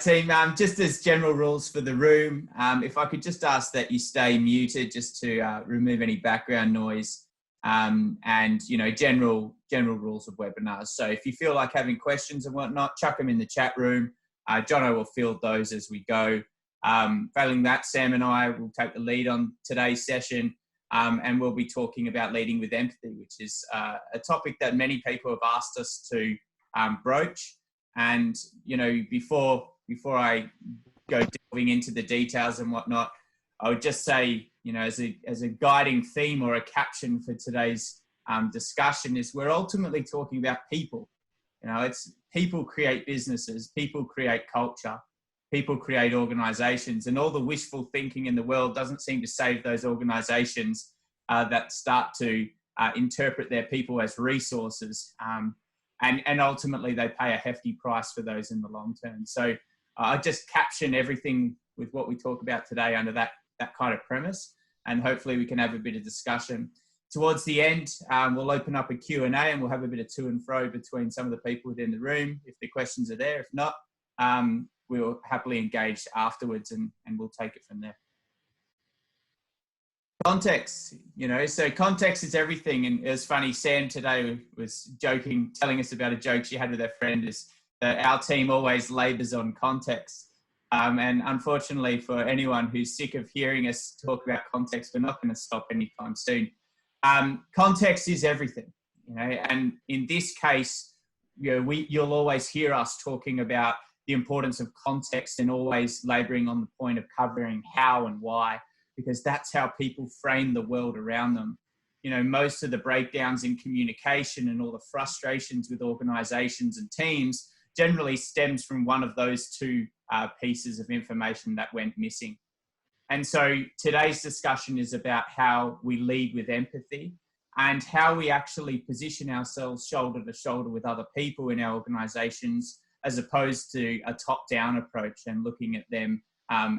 right, team. Just as general rules for the room, if I could just ask that you stay muted just to remove any background noise, and general rules of webinars. So if you feel like having questions and whatnot, chuck them in the chat room. Jono will field those as we go. Failing that, Sam and I will take the lead on today's session, and we'll be talking about leading with empathy, which is a topic that many people have asked us to broach. And before I go delving into the details and whatnot, I would just say, as a guiding theme or a caption for today's discussion is we're ultimately talking about people. It's people create businesses, people create culture, people create organizations, and all the wishful thinking in the world doesn't seem to save those organizations that start to interpret their people as resources. And ultimately they pay a hefty price for those in the long term. So I just caption everything with what we talk about today under that kind of premise, and hopefully we can have a bit of discussion. Towards the end, we'll open up a Q&A and we'll have a bit of to and fro between some of the people within the room if the questions are there. If not, we'll happily engage afterwards and we'll take it from there. Context, so context is everything. And it was funny, Sam today was joking, telling us about a joke she had with her friend, is that our team always labours on context. And unfortunately for anyone who's sick of hearing us talk about context, we're not going to stop anytime soon. Context is everything, and in this case, you'll always hear us talking about the importance of context and always labouring on the point of covering how and why, because that's how people frame the world around them. Most of the breakdowns in communication and all the frustrations with organisations and teams generally stems from one of those two pieces of information that went missing. And so today's discussion is about how we lead with empathy and how we actually position ourselves shoulder to shoulder with other people in our organisations, as opposed to a top-down approach and looking at them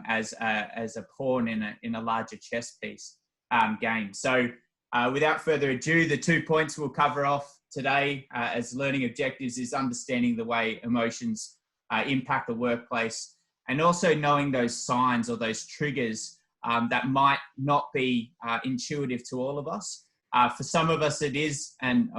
as a pawn in a larger chess piece game. So without further ado, the 2 points we'll cover off today as learning objectives is understanding the way emotions impact the workplace, and also knowing those signs or those triggers that might not be intuitive to all of us. For some of us it is, and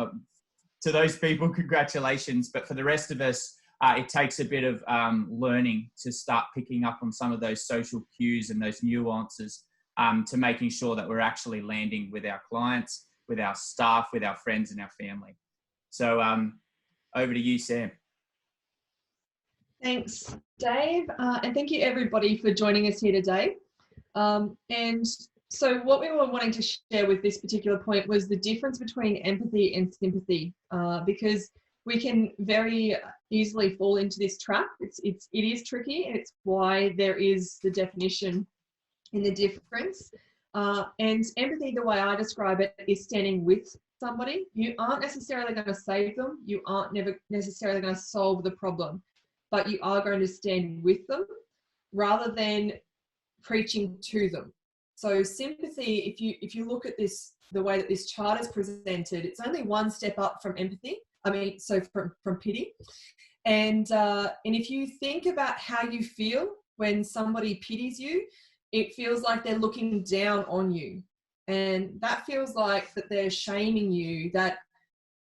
to those people, congratulations. But for the rest of us, it takes a bit of learning to start picking up on some of those social cues and those nuances to making sure that we're actually landing with our clients, with our staff, with our friends and our family. So over to you, Sam. Thanks, Dave. And thank you everybody for joining us here today. And so what we were wanting to share with this particular point was the difference between empathy and sympathy, because we can very easily fall into this trap. It is tricky, and it's why there is the definition in the difference. And empathy, the way I describe it, is standing with somebody. You aren't necessarily going to save them. You aren't never necessarily going to solve the problem, but you are going to stand with them rather than preaching to them. So sympathy, if you look at this, the way that this chart is presented, it's only one step up from empathy. From pity. And if you think about how you feel when somebody pities you, it feels like they're looking down on you. And that feels like that they're shaming you, that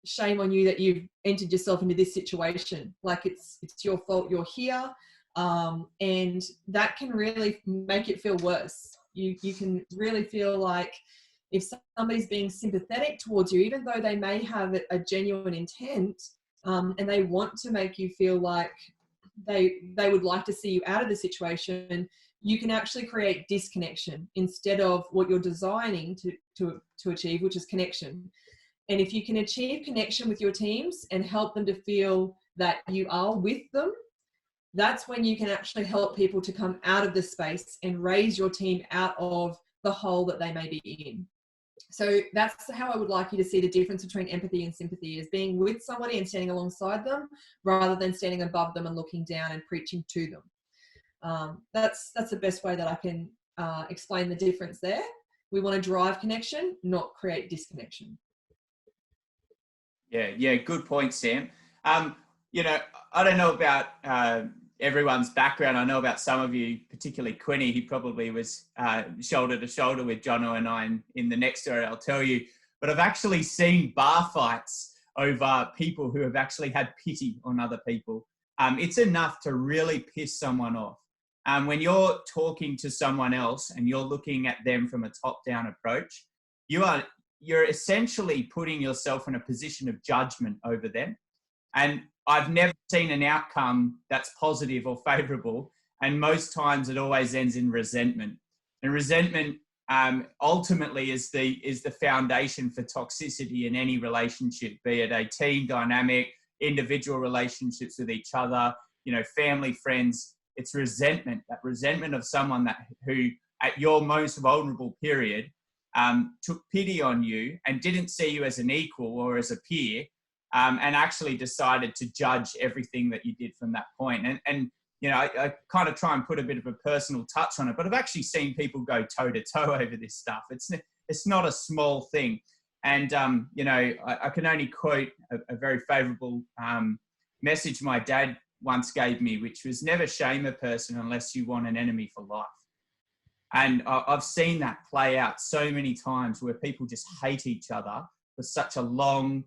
shame on you that you've entered yourself into this situation. Like it's your fault you're here. And that can really make it feel worse. You can really feel like if somebody's being sympathetic towards you, even though they may have a genuine intent, and they want to make you feel like they would like to see you out of the situation, you can actually create disconnection instead of what you're designing to achieve, which is connection. And if you can achieve connection with your teams and help them to feel that you are with them, that's when you can actually help people to come out of the space and raise your team out of the hole that they may be in. So that's how I would like you to see the difference between empathy and sympathy, is being with somebody and standing alongside them rather than standing above them and looking down and preaching to them. That's the best way that I can explain the difference there. We want to drive connection, not create disconnection. Yeah, good point, Sam. I don't know about everyone's background. I know about some of you, particularly Quinny. He probably was shoulder to shoulder with Jono and I in the next story I'll tell you. But I've actually seen bar fights over people who have actually had pity on other people. It's enough to really piss someone off. When you're talking to someone else and you're looking at them from a top-down approach, you're essentially putting yourself in a position of judgment over them. And I've never seen an outcome that's positive or favourable. And most times it always ends in resentment. And resentment ultimately is the foundation for toxicity in any relationship, be it a team dynamic, individual relationships with each other, family, friends. It's resentment, that resentment of someone who at your most vulnerable period took pity on you and didn't see you as an equal or as a peer, and actually decided to judge everything that you did from that point. And I kind of try and put a bit of a personal touch on it, but I've actually seen people go toe to toe over this stuff. It's not a small thing. And, I can only quote a very favourable message my dad once gave me, which was never shame a person unless you want an enemy for life. And I've seen that play out so many times where people just hate each other for such a long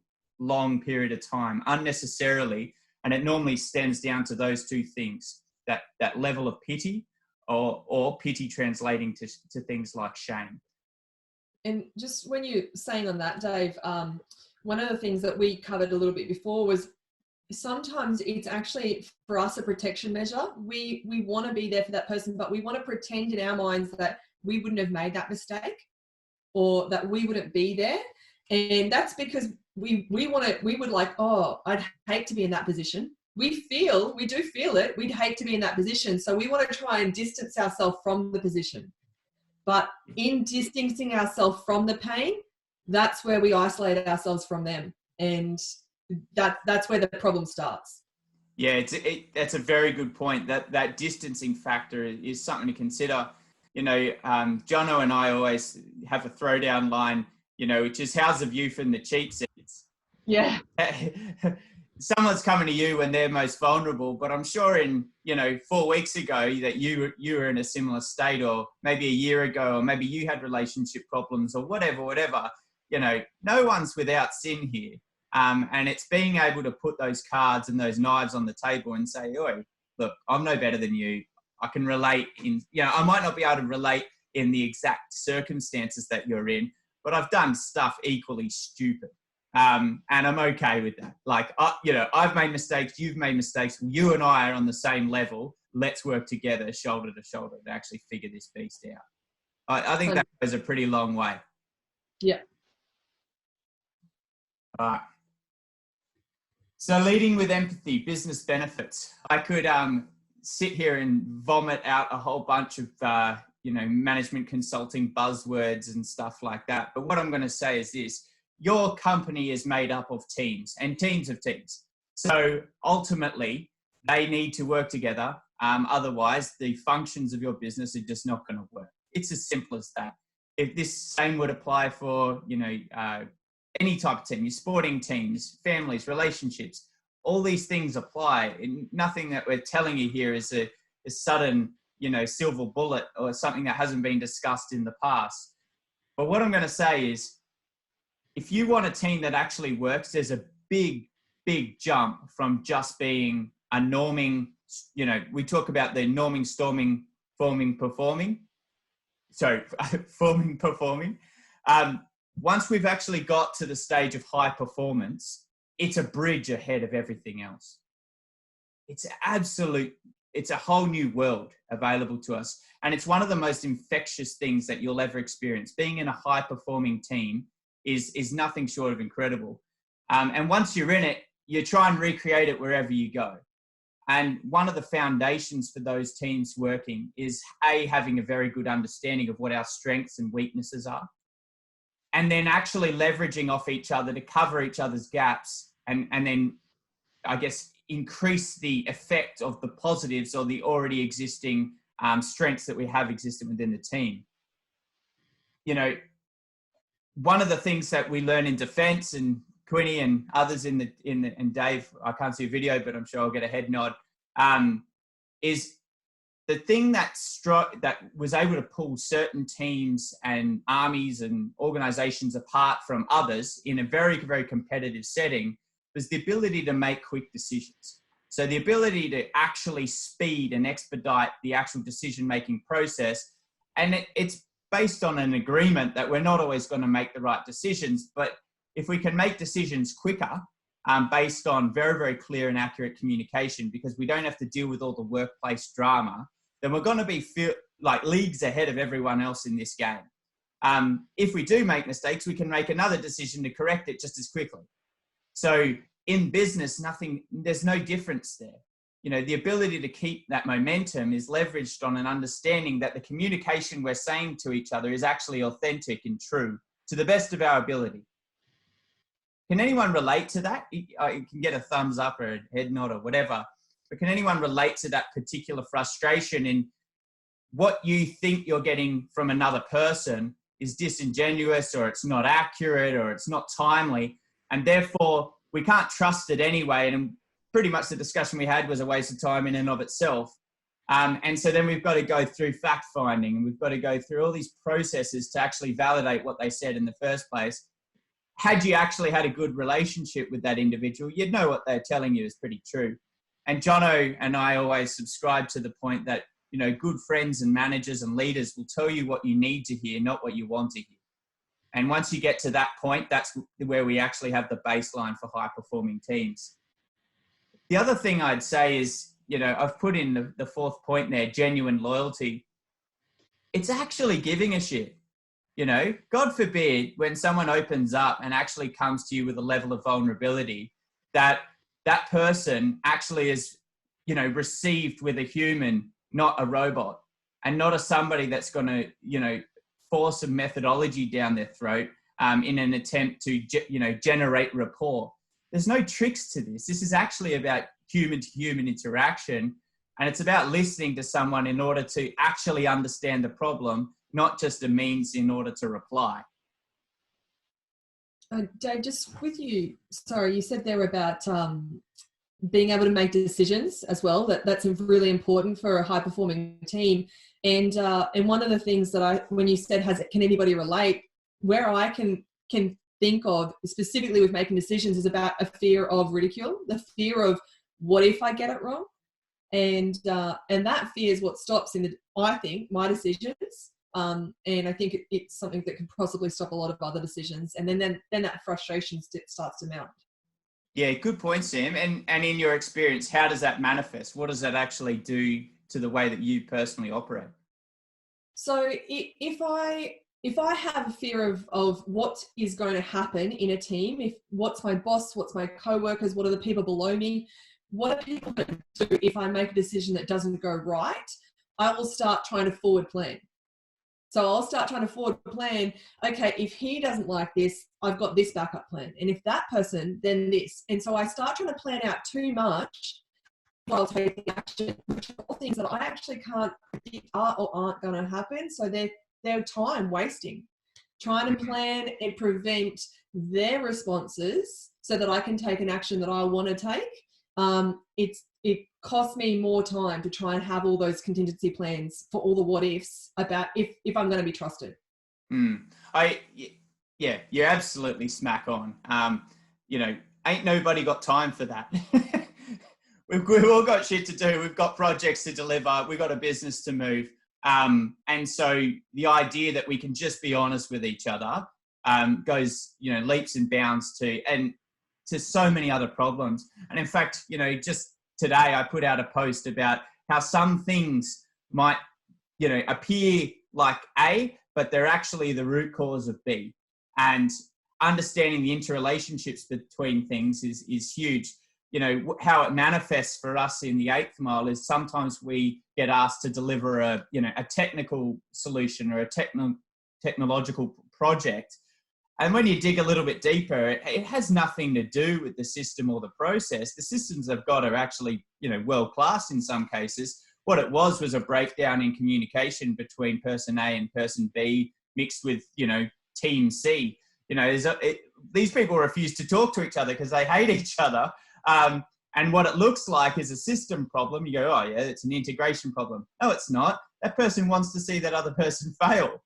period of time, unnecessarily. And it normally stems down to those two things, that level of pity or pity translating to things like shame. And just when you're saying on that, Dave, one of the things that we covered a little bit before was sometimes it's actually for us a protection measure. We want to be there for that person, but we want to pretend in our minds that we wouldn't have made that mistake or that we wouldn't be there. And that's because we would like, oh, I'd hate to be in that position. We do feel it. We'd hate to be in that position. So we want to try and distance ourselves from the position. But in distancing ourselves from the pain, that's where we isolate ourselves from them. And that's where the problem starts. Yeah, that's a very good point. That distancing factor is something to consider. Jono and I always have a throwdown line, which is, how's the view from the cheap seats? Yeah. Someone's coming to you when they're most vulnerable, but I'm sure in 4 weeks ago that you were in a similar state, or maybe a year ago, or maybe you had relationship problems or whatever. No one's without sin here. And it's being able to put those cards and those knives on the table and say, oi, look, I'm no better than you. I can relate I might not be able to relate in the exact circumstances that you're in, but I've done stuff equally stupid. And I'm okay with that. Like, I've made mistakes, you've made mistakes, you and I are on the same level. Let's work together, shoulder to shoulder, to actually figure this beast out. I think that goes a pretty long way. Yeah. All right. So leading with empathy, business benefits. I could sit here and vomit out a whole bunch of, management consulting buzzwords and stuff like that. But what I'm going to say is this: your company is made up of teams and teams of teams. So ultimately, they need to work together. Otherwise, the functions of your business are just not going to work. It's as simple as that. If this same would apply for, any type of team, your sporting teams, families, relationships, all these things apply. And nothing that we're telling you here is a sudden, silver bullet or something that hasn't been discussed in the past. But what I'm going to say is, if you want a team that actually works, there's a big jump from just being a norming, we talk about the norming, storming, forming, performing. So forming, performing. Once we've actually got to the stage of high performance, it's a bridge ahead of everything else. It's a whole new world available to us. And it's one of the most infectious things that you'll ever experience. Being in a high performing team is nothing short of incredible. And once you're in it, you try and recreate it wherever you go. And one of the foundations for those teams working is having a very good understanding of what our strengths and weaknesses are. And then actually leveraging off each other to cover each other's gaps and then, I guess, increase the effect of the positives or the already existing strengths that we have existing within the team. One of the things that we learn in defense, and Quinny and others and Dave, I can't see a video, but I'm sure I'll get a head nod. is the thing that was able to pull certain teams and armies and organizations apart from others in a very, very competitive setting was the ability to make quick decisions. So the ability to actually speed and expedite the actual decision-making process. And it's based on an agreement that we're not always going to make the right decisions, but if we can make decisions quicker, based on very, very clear and accurate communication, because we don't have to deal with all the workplace drama, then we're going to be like leagues ahead of everyone else in this game. If we do make mistakes, we can make another decision to correct it just as quickly. So in business, there's no difference there. You know, the ability to keep that momentum is leveraged on an understanding that the communication we're saying to each other is actually authentic and true to the best of our ability. Can anyone relate to that? You can get a thumbs up or a head nod or whatever, but can anyone relate to that particular frustration in what you think you're getting from another person is disingenuous, or it's not accurate, or it's not timely, and therefore we can't trust it anyway? And pretty much the discussion we had was a waste of time in and of itself. And so then we've got to go through fact finding, and we've got to go through all these processes to actually validate what they said in the first place. Had you actually had a good relationship with that individual, you'd know what they're telling you is pretty true. And Jono and I always subscribe to the point that, you know, good friends and managers and leaders will tell you what you need to hear, not what you want to hear. And once you get to that point, that's where we actually have the baseline for high-performing teams. The other thing I'd say is, you know, I've put in the fourth point there, genuine loyalty. It's actually giving a shit. You know, God forbid when someone opens up and actually comes to you with a level of vulnerability that that person actually is, you know, received with a human, not a robot, and not a somebody that's going to, you know, force a methodology down their throat in an attempt to, you know, generate rapport. There's no tricks to this. This is actually about human-to-human interaction, and it's about listening to someone in order to actually understand the problem, not just a means in order to reply. Dave, just with you, sorry, you said there about being able to make decisions as well. That's really important for a high-performing team. And one of the things that when you said, can anybody relate, where I can think of specifically with making decisions is about a fear of ridicule, the fear of what if I get it wrong, and that fear is what stops I think my decisions. And I think it's something that can possibly stop a lot of other decisions. And then that frustration starts to mount. Yeah, good point, Sam. And in your experience, how does that manifest? What does that actually do to the way that you personally operate? So if I have a fear of what is going to happen in a team, what's my boss, what's my co-workers, what are the people below me, what are people going to do if I make a decision that doesn't go right, I will start trying to forward plan. So I'll start trying to forward plan, okay, if he doesn't like this, I've got this backup plan. And if that person, then this. And so I start trying to plan out too much while taking action, which are all things that I actually can't predict are or aren't going to happen. So they're time wasting. Trying to plan and prevent their responses so that I can take an action that I want to take. It costs me more time to try and have all those contingency plans for all the what ifs about if I'm going to be trusted. Yeah, you're absolutely smack on. You know, ain't nobody got time for that. We've all got shit to do. We've got projects to deliver. We've got a business to move. And so the idea that we can just be honest with each other goes, you know, leaps and bounds to so many other problems. And in fact, you know, just today I put out a post about how some things might, you know, appear like A, but they're actually the root cause of B. And understanding the interrelationships between things is huge. You know, how it manifests for us in the 8th Mile is sometimes we get asked to deliver a technical solution or a technological project. And when you dig a little bit deeper, it has nothing to do with the system or the process. The systems they've got are actually, you know, world-class in some cases. What it was a breakdown in communication between person A and person B mixed with, you know, team C. You know, these people refuse to talk to each other because they hate each other. And what it looks like is a system problem. You go, oh yeah, it's an integration problem. No, it's not. That person wants to see that other person fail.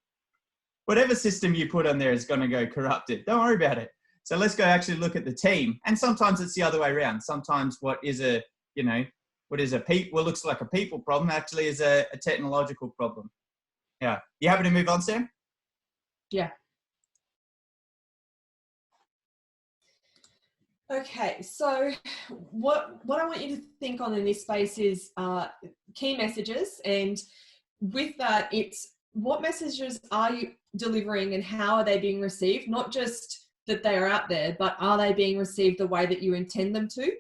Whatever system you put on there is going to go corrupted. Don't worry about it. So let's go actually look at the team. And sometimes it's the other way around. Sometimes what looks like a people problem actually is a technological problem. Yeah. You happy to move on, Sam? Yeah. Okay, so what I want you to think on in this space is key messages, and with that, it's what messages are you delivering and how are they being received? Not just that they are out there, but are they being received the way that you intend them to?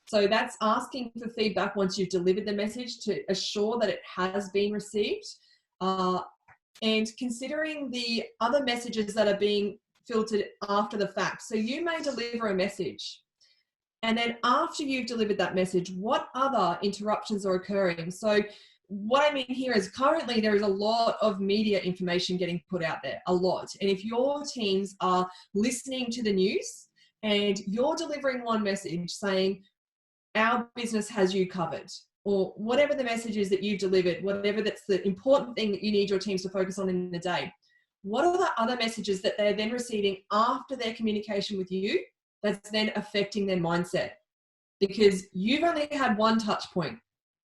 So that's asking for feedback once you've delivered the message to assure that it has been received, and considering the other messages that are being filtered after the fact. So you may deliver a message, and then after you've delivered that message, what other interruptions are occurring? So what I mean here is currently there is a lot of media information getting put out there, a lot. And if your teams are listening to the news and you're delivering one message saying, our business has you covered, or whatever the message is that you've delivered, whatever that's the important thing that you need your teams to focus on in the day, what are the other messages that they're then receiving after their communication with you that's then affecting their mindset? Because you've only had one touch point.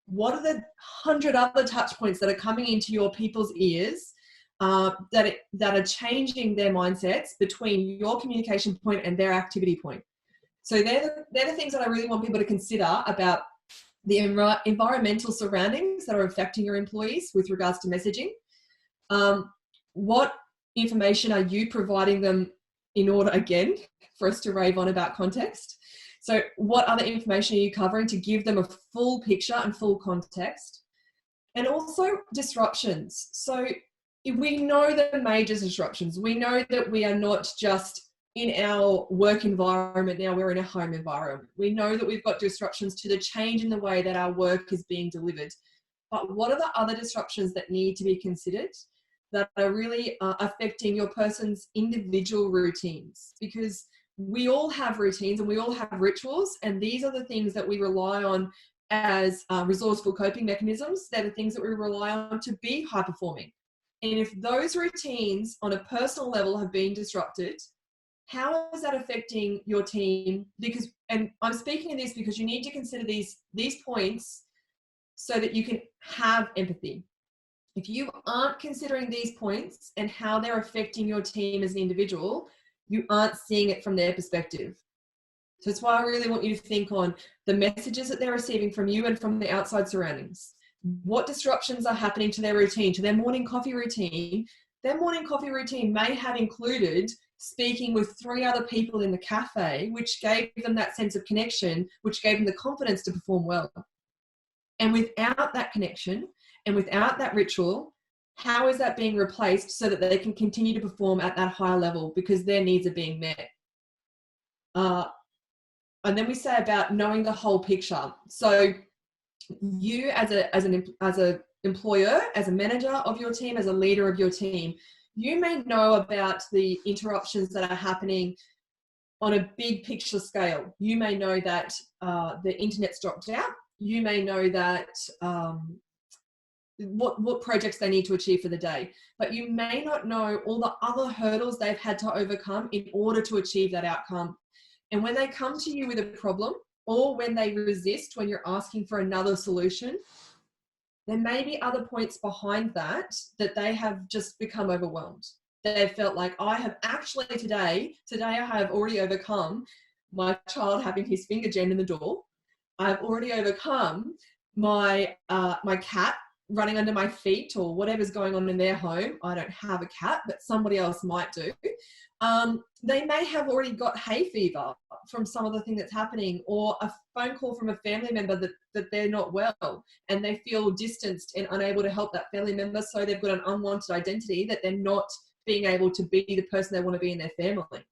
What are the 100 other touch points that are coming into your people's ears that are changing their mindsets between your communication point and their activity point? So they're the things that I really want people to consider about the environmental surroundings that are affecting your employees with regards to messaging. What information are you providing them in order, again, for us to rave on about context? So what other information are you covering to give them a full picture and full context? And also disruptions. So we know the major disruptions. We know that we are not just in our work environment now, we're in a home environment. We know that we've got disruptions to the change in the way that our work is being delivered. But what are the other disruptions that need to be considered that are really affecting your person's individual routines? Because we all have routines and we all have rituals, and these are the things that we rely on as resourceful coping mechanisms. They're the things that we rely on to be high performing. And if those routines on a personal level have been disrupted, how is that affecting your team? Because, and I'm speaking of this because you need to consider these points so that you can have empathy. If you aren't considering these points and how they're affecting your team as an individual, you aren't seeing it from their perspective. So that's why I really want you to think on the messages that they're receiving from you and from the outside surroundings. What disruptions are happening to their routine, to their morning coffee routine? Their morning coffee routine may have included speaking with 3 other people in the cafe, which gave them that sense of connection, which gave them the confidence to perform well. And without that connection and without that ritual, how is that being replaced so that they can continue to perform at that higher level because their needs are being met? And then we say about knowing the whole picture. So you as an employer, as a manager of your team, as a leader of your team, you may know about the interruptions that are happening on a big picture scale. You may know that the internet's dropped out. You may know that what projects they need to achieve for the day, but you may not know all the other hurdles they've had to overcome in order to achieve that outcome. And when they come to you with a problem, or when they resist when you're asking for another solution, there may be other points behind that they have just become overwhelmed. They've felt like, I have actually today I have already overcome my child having his finger jammed in the door. I've already overcome my cat running under my feet or whatever's going on in their home. I don't have a cat, but somebody else might do. They may have already got hay fever from some of the thing that's happening, or a phone call from a family member that they're not well and they feel distanced and unable to help that family member. So they've got an unwanted identity that they're not being able to be the person they want to be in their family.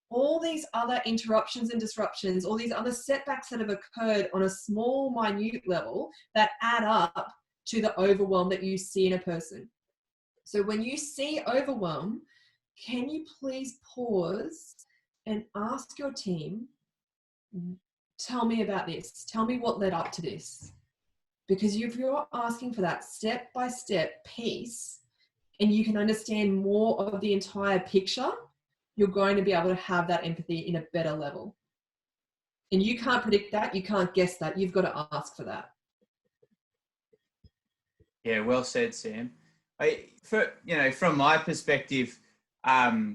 All these other interruptions and disruptions, all these other setbacks that have occurred on a small, minute level that add up to the overwhelm that you see in a person. So when you see overwhelm, can you please pause and ask your team, tell me about this. Tell me what led up to this. Because if you're asking for that step-by-step piece and you can understand more of the entire picture, you're going to be able to have that empathy in a better level. And you can't predict that. You can't guess that. You've got to ask for that. Yeah, well said, Sam. From my perspective,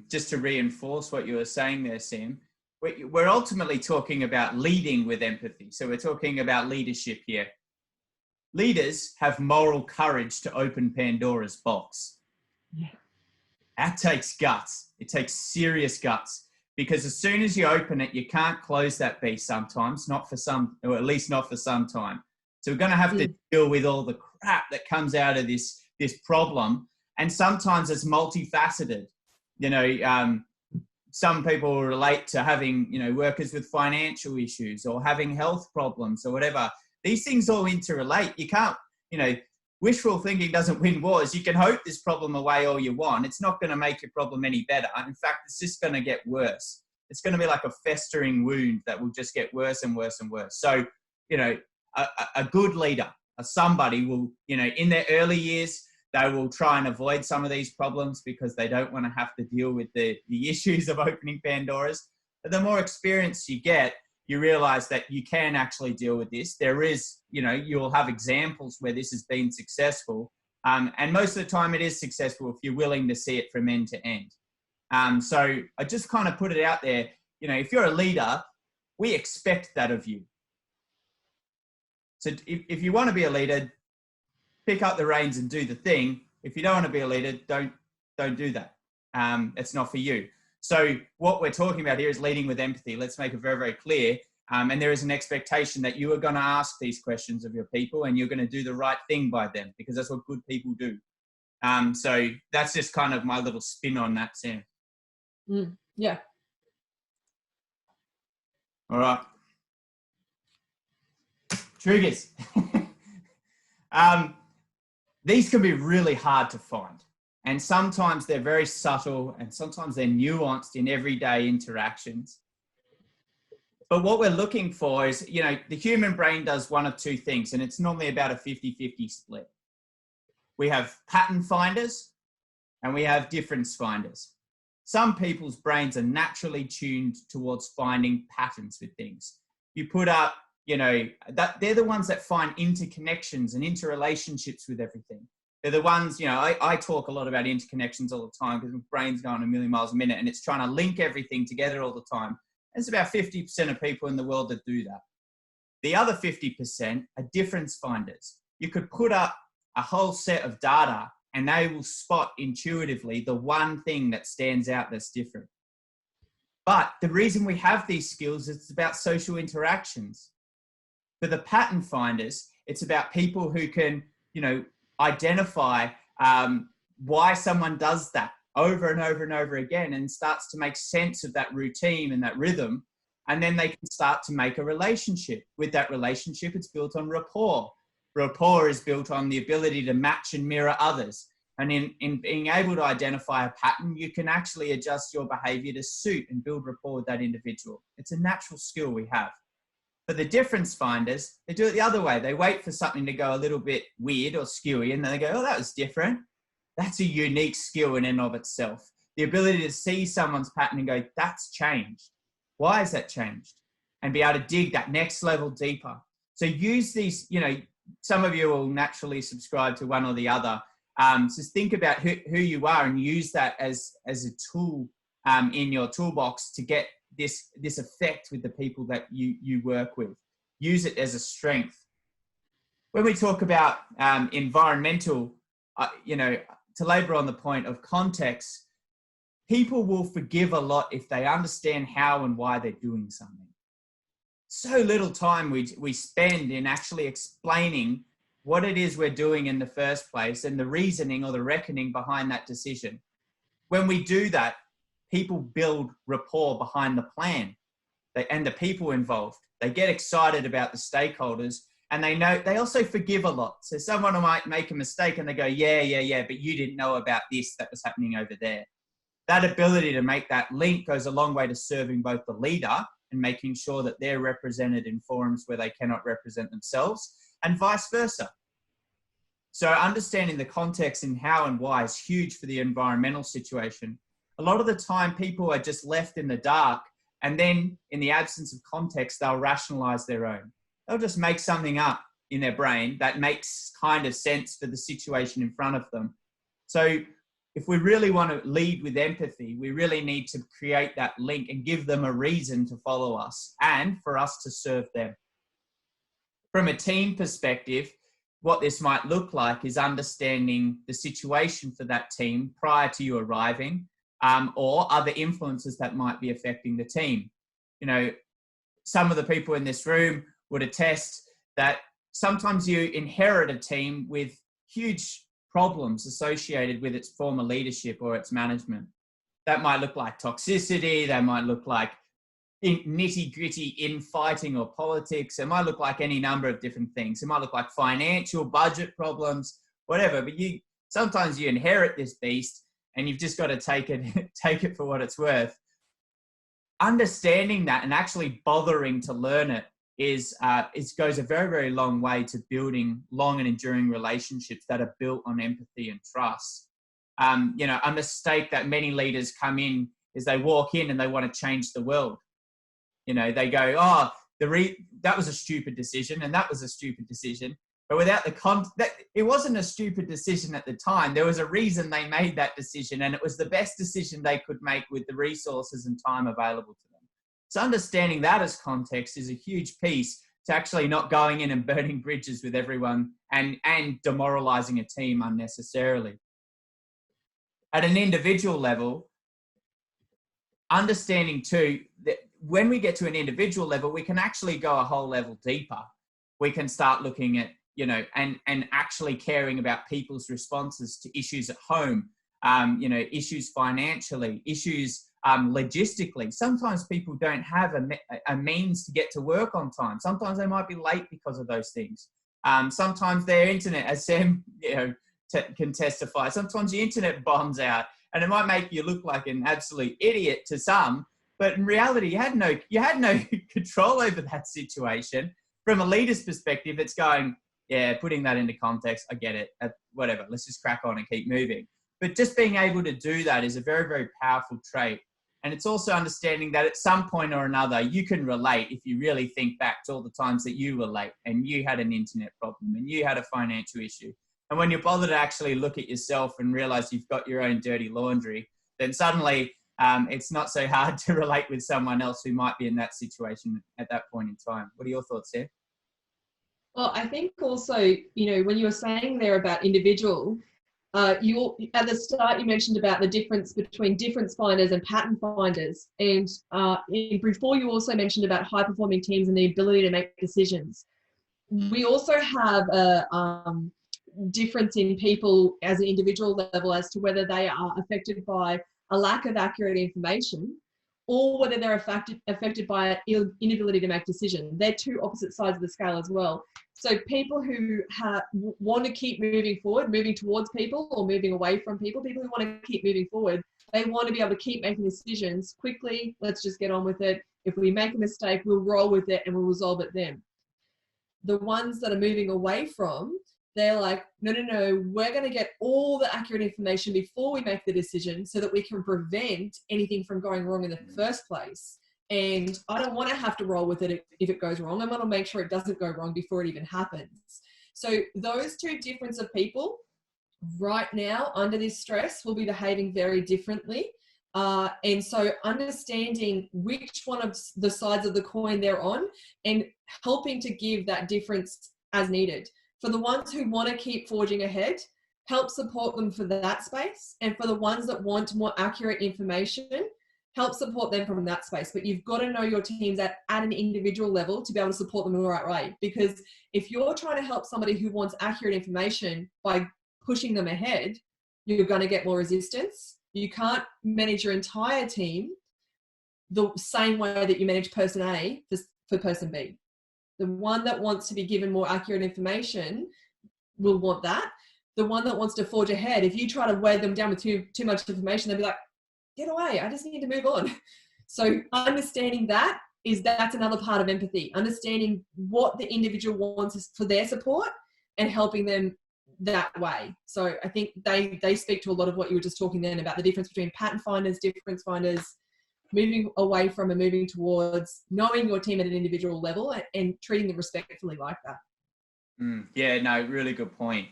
just to reinforce what you were saying there, Sam, we're ultimately talking about leading with empathy. So we're talking about leadership here. Leaders have moral courage to open Pandora's box. Yeah. That takes guts. It takes serious guts, because as soon as you open it, you can't close that beast sometimes, not for some, or at least not for some time. So we're going to have to deal with all the crap that comes out of this problem. And sometimes it's multifaceted. Some people relate to having, workers with financial issues or having health problems or whatever. These things all interrelate. You can't, wishful thinking doesn't win wars. You can hope this problem away all you want. It's not going to make your problem any better. In fact, it's just going to get worse. It's going to be like a festering wound that will just get worse and worse and worse. So, a good leader, somebody will, in their early years, they will try and avoid some of these problems because they don't want to have to deal with the issues of opening Pandora's. But the more experience you get, you realize that you can actually deal with this. There is, you'll have examples where this has been successful. And most of the time it is successful if you're willing to see it from end to end. So I just kind of put it out there, if you're a leader, we expect that of you. So if you want to be a leader, pick up the reins and do the thing. If you don't want to be a leader, don't do that. It's not for you. So what we're talking about here is leading with empathy. Let's make it very, very clear. And there is an expectation that you are going to ask these questions of your people and you're going to do the right thing by them, because that's what good people do. So that's just kind of my little spin on that, Sam. Yeah. All right. Triggers. These can be really hard to find. And sometimes they're very subtle and sometimes they're nuanced in everyday interactions. But what we're looking for is, the human brain does one of two things, and it's normally about a 50-50 split. We have pattern finders and we have difference finders. Some people's brains are naturally tuned towards finding patterns with things. You put up, that they're the ones that find interconnections and interrelationships with everything. They're the ones, I talk a lot about interconnections all the time because my brain's going a million miles a minute and it's trying to link everything together all the time. There's about 50% of people in the world that do that. The other 50% are difference finders. You could put up a whole set of data and they will spot intuitively the one thing that stands out that's different. But the reason we have these skills is it's about social interactions. For the pattern finders, it's about people who can, identify why someone does that over and over and over again and starts to make sense of that routine and that rhythm. And then they can start to make a relationship. With that relationship, it's built on rapport. Rapport is built on the ability to match and mirror others. And in being able to identify a pattern, you can actually adjust your behavior to suit and build rapport with that individual. It's a natural skill we have. For the difference finders, they do it the other way. They wait for something to go a little bit weird or skewy, and then they go, oh, that was different. That's a unique skill in and of itself. The ability to see someone's pattern and go, that's changed. Why has that changed? And be able to dig that next level deeper. So use these, some of you will naturally subscribe to one or the other. So think about who you are and use that as a tool in your toolbox to get this effect with the people that you work with. Use it as a strength. When we talk about environmental, to labor on the point of context, people will forgive a lot if they understand how and why they're doing something. So little time we spend in actually explaining what it is we're doing in the first place and the reasoning or the reckoning behind that decision. When we do that, people build rapport behind the plan and the people involved. They get excited about the stakeholders and they also forgive a lot. So someone might make a mistake and they go, yeah, but you didn't know about this that was happening over there. that ability to make that link goes a long way to serving both the leader and making sure that they're represented in forums where they cannot represent themselves, and vice versa. So understanding the context and how and why is huge for the environmental situation. A lot of the time people are just left in the dark, and then in the absence of context, they'll rationalize their own. They'll just make something up in their brain that makes kind of sense for the situation in front of them. So if we really want to lead with empathy, we really need to create that link and give them a reason to follow us and for us to serve them. From a team perspective, what this might look like is understanding the situation for that team prior to you arriving, or other influences that might be affecting the team. You know, some of the people in this room would attest that sometimes you inherit a team with huge problems associated with its former leadership or its management. That might look like toxicity, that might look like nitty-gritty infighting or politics, it might look like any number of different things. It might look like financial, budget problems, whatever, but sometimes you inherit this beast and you've just got to take it for what it's worth. Understanding that and actually bothering to learn it goes a very, very long way to building long and enduring relationships that are built on empathy and trust. You know, a mistake that many leaders come in is they walk in and they want to change the world. You know, they go, oh, that was a stupid decision and that was a stupid decision. But without it wasn't a stupid decision at the time. There was a reason they made that decision, and it was the best decision they could make with the resources and time available to them. So understanding that as context is a huge piece to actually not going in and burning bridges with everyone and demoralizing a team unnecessarily. At an individual level, understanding too that when we get to an individual level, we can actually go a whole level deeper. We can start looking at, you know, and actually caring about people's responses to issues at home, you know, issues financially, issues logistically. Sometimes people don't have a means to get to work on time. Sometimes they might be late because of those things. Sometimes their internet, as Sam, you know, can testify, sometimes the internet bombs out and it might make you look like an absolute idiot to some, but in reality, you had no control over that situation. From a leader's perspective, it's going, yeah, putting that into context, I get it, whatever, let's just crack on and keep moving. But just being able to do that is a very, very powerful trait. And it's also understanding that at some point or another, you can relate if you really think back to all the times that you were late and you had an internet problem and you had a financial issue. And when you're bothered to actually look at yourself and realize you've got your own dirty laundry, then suddenly it's not so hard to relate with someone else who might be in that situation at that point in time. What are your thoughts, Sam? Well, I think also, you know, when you were saying there about individual, you at the start you mentioned about the difference between difference finders and pattern finders, and before you also mentioned about high performing teams and the ability to make decisions. We also have a difference in people as an individual level as to whether they are affected by a lack of accurate information or whether they're affected by an inability to make decisions. They're two opposite sides of the scale as well. So people who want to keep moving forward, moving towards people or moving away from people who want to keep moving forward, they want to be able to keep making decisions quickly. Let's just get on with it. If we make a mistake, we'll roll with it and we'll resolve it then. The ones that are moving away from, they're like, no, we're going to get all the accurate information before we make the decision so that we can prevent anything from going wrong in the first place. And I don't want to have to roll with it if it goes wrong. I want to make sure it doesn't go wrong before it even happens. So those two difference of people right now under this stress will be behaving very differently. And so understanding which one of the sides of the coin they're on and helping to give that difference as needed. For the ones who want to keep forging ahead, help support them for that space. And for the ones that want more accurate information, help support them from that space. But you've got to know your teams at an individual level to be able to support them in the right way. Because if you're trying to help somebody who wants accurate information by pushing them ahead, you're going to get more resistance. You can't manage your entire team the same way that you manage person A for person B. The one that wants to be given more accurate information will want that. The one that wants to forge ahead, if you try to weigh them down with too much information, they'll be like, get away. I just need to move on. So understanding that's another part of empathy, understanding what the individual wants for their support and helping them that way. So I think they speak to a lot of what you were just talking then about the difference between pattern finders, difference finders, moving away from and moving towards knowing your team at an individual level and treating them respectfully like that. Yeah, no, really good point.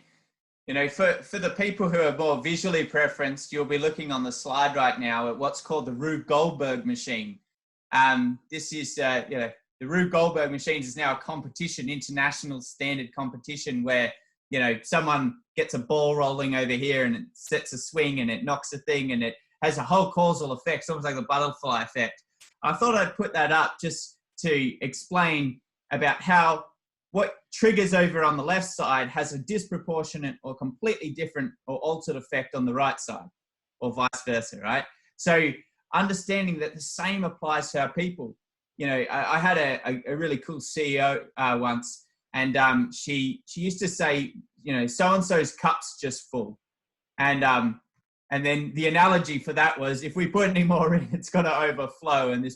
You know, for the people who are more visually preferenced, you'll be looking on the slide right now at what's called the Rube Goldberg machine. This is, the Rube Goldberg machines is now a competition, international standard competition where, someone gets a ball rolling over here and it sets a swing and it knocks a thing and it has a whole causal effect, almost like the butterfly effect. I thought I'd put that up just to explain about how what triggers over on the left side has a disproportionate or completely different or altered effect on the right side, or vice versa, right? So understanding that the same applies to our people. I had a really cool CEO once, and she used to say, so-and-so's cup's just full. And then the analogy for that was, if we put any more in, it's going to overflow and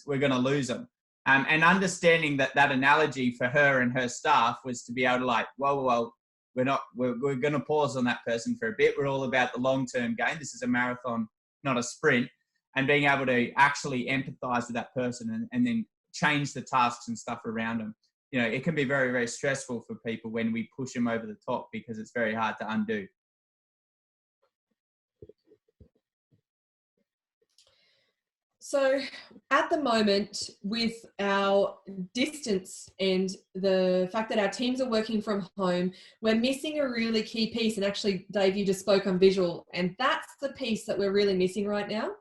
we're going to lose them. And understanding that analogy for her and her staff was to be able to whoa, we're going to pause on that person for a bit. We're all about the long-term gain. This is a marathon, not a sprint. And being able to actually empathize with that person and then change the tasks and stuff around them. It can be very, very stressful for people when we push them over the top because it's very hard to undo. So at the moment, with our distance and the fact that our teams are working from home, we're missing a really key piece. And actually, Dave, you just spoke on visual, and that's the piece that we're really missing right now.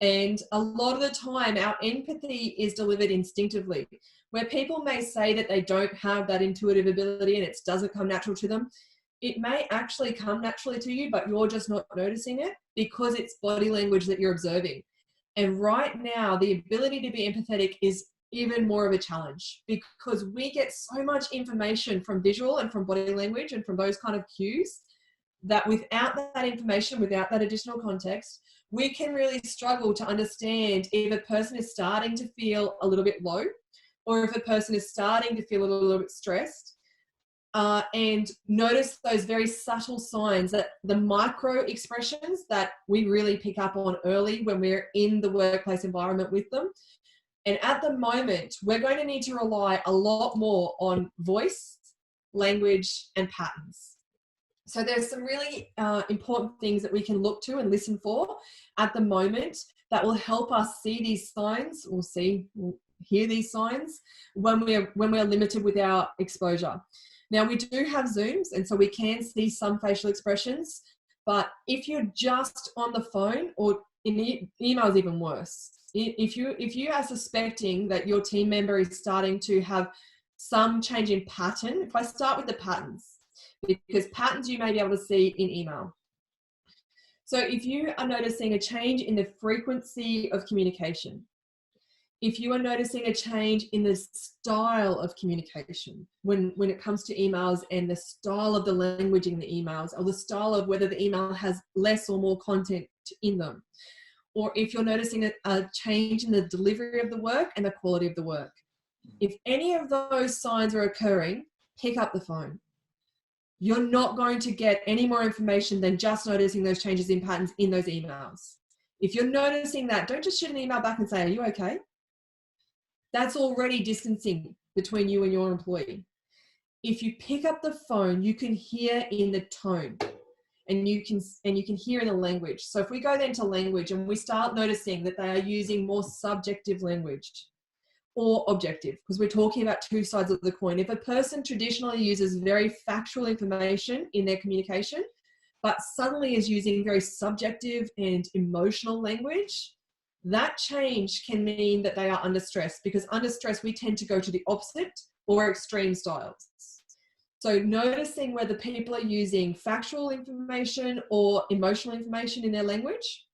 And a lot of the time, our empathy is delivered instinctively, where people may say that they don't have that intuitive ability and it doesn't come natural to them. It may actually come naturally to you, but you're just not noticing it because it's body language that you're observing. And right now, the ability to be empathetic is even more of a challenge because we get so much information from visual and from body language and from those kind of cues that without that information, without that additional context, we can really struggle to understand if a person is starting to feel a little bit low or if a person is starting to feel a little bit stressed. And notice those very subtle signs, that the micro expressions that we really pick up on early when we're in the workplace environment with them. And at the moment, we're going to need to rely a lot more on voice, language, and patterns. So there's some really important things that we can look to and listen for at the moment that will help us see these signs or hear these signs when we're limited with our exposure. Now, we do have Zooms, and so we can see some facial expressions, but if you're just on the phone, or in email is even worse. If you are suspecting that your team member is starting to have some change in pattern, if I start with the patterns, because patterns you may be able to see in email. So if you are noticing a change in the frequency of communication, if you are noticing a change in the style of communication when it comes to emails and the style of the language in the emails, or the style of whether the email has less or more content in them, or if you're noticing a change in the delivery of the work and the quality of the work. If any of those signs are occurring, pick up the phone. You're not going to get any more information than just noticing those changes in patterns in those emails. If you're noticing that, don't just shoot an email back and say, "Are you okay?" That's already distancing between you and your employee. If you pick up the phone, you can hear in the tone and you can hear in the language. So if we go then to language and we start noticing that they are using more subjective language or objective, because we're talking about two sides of the coin. If a person traditionally uses very factual information in their communication, but suddenly is using very subjective and emotional language, that change can mean that they are under stress, because under stress, we tend to go to the opposite or extreme styles. So noticing whether people are using factual information or emotional information in their language.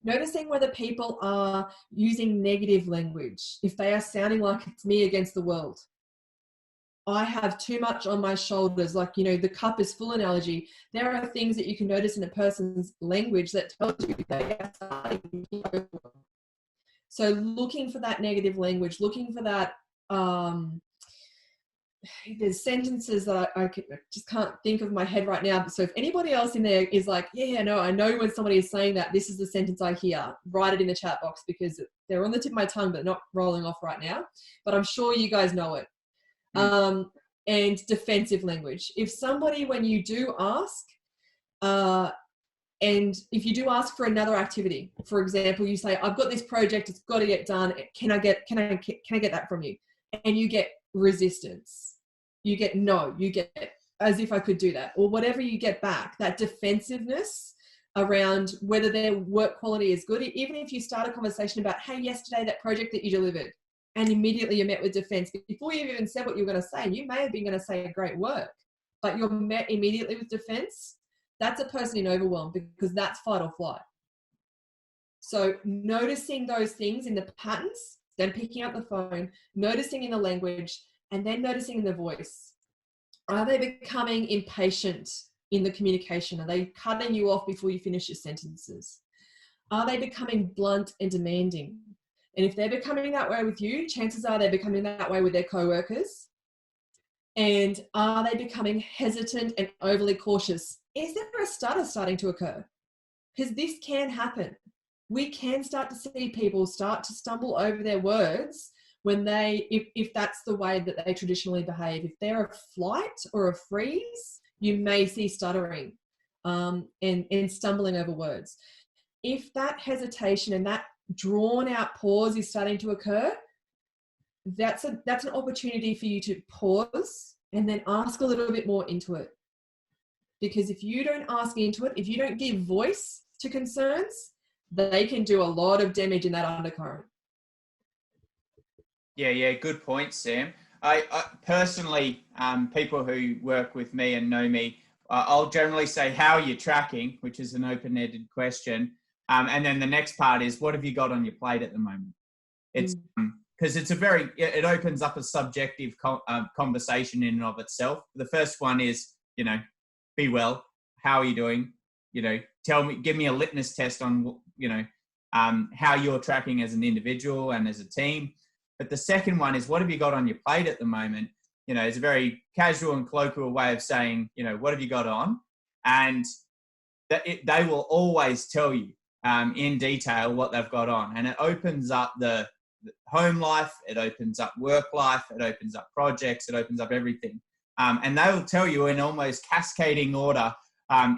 Noticing whether people are using negative language, if they are sounding like it's me against the world. I have too much on my shoulders, like, you know, the cup is full analogy. There are things that you can notice in a person's language that tells you they are starting to be overwhelmed. So looking for that negative language, looking for that, there's sentences that I just can't think of my head right now. So if anybody else in there is like, yeah, no, I know when somebody is saying that, this is the sentence I hear, write it in the chat box, because they're on the tip of my tongue, but not rolling off right now. But I'm sure you guys know it. And defensive language. If somebody, when you do ask, and if you do ask for another activity, for example, you say, I've got this project, it's got to get done. Can I get that from you? And you get resistance. You get no, you get as if I could do that, or whatever you get back, that defensiveness around whether their work quality is good. Even if you start a conversation about, hey, yesterday that project that you delivered, and immediately you're met with defense. Before you even said what you were going to say, you may have been going to say great work, but you're met immediately with defense. That's a person in overwhelm, because that's fight or flight. So noticing those things in the patterns, then picking up the phone, noticing in the language, and then noticing in the voice. Are they becoming impatient in the communication? Are they cutting you off before you finish your sentences? Are they becoming blunt and demanding? And if they're becoming that way with you, chances are they're becoming that way with their co-workers. And are they becoming hesitant and overly cautious? Is there a stutter starting to occur? Because this can happen. We can start to see people start to stumble over their words when if that's the way that they traditionally behave. If they're a flight or a freeze, you may see stuttering and stumbling over words. If that hesitation and that drawn out pause is starting to occur, that's an opportunity for you to pause and then ask a little bit more into it. Because if you don't ask into it, if you don't give voice to concerns, they can do a lot of damage in that undercurrent. Yeah, good point, Sam. I personally, people who work with me and know me, I'll generally say, how are you tracking, which is an open-ended question. And then the next part is, what have you got on your plate at the moment? It's because it opens up a subjective conversation in and of itself. The first one is, you know, be well. How are you doing? You know, give me a litmus test on, you know, how you're tracking as an individual and as a team. But the second one is, what have you got on your plate at the moment? You know, it's a very casual and colloquial way of saying, you know, what have you got on? And they will always tell you in detail what they've got on. And it opens up the home life, it opens up work life, it opens up projects, it opens up everything. And they will tell you in almost cascading order,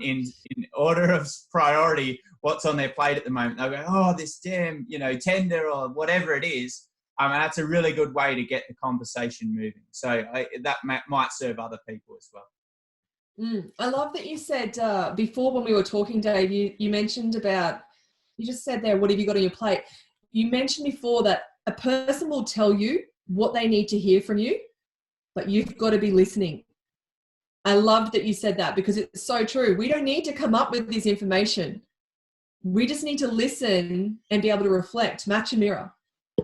in order of priority, what's on their plate at the moment. They'll go, oh, this damn, you know, tender or whatever it is. And that's a really good way to get the conversation moving. So that might serve other people as well. I love that you said before, when we were talking, Dave, you mentioned about, you just said there, what have you got on your plate? You mentioned before that a person will tell you what they need to hear from you, but you've got to be listening. I loved that you said that, because it's so true. We don't need to come up with this information. We just need to listen and be able to reflect, match and mirror.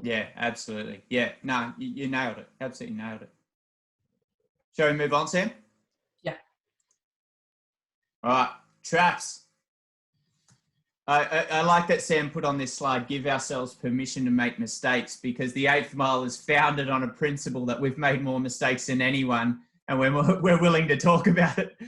Yeah, absolutely. Yeah, no, you nailed it. Absolutely nailed it. Shall we move on, Sam? Yeah. All right, traps. I like that Sam put on this slide, give ourselves permission to make mistakes, because the 8th Mile is founded on a principle that we've made more mistakes than anyone, and we're willing to talk about it.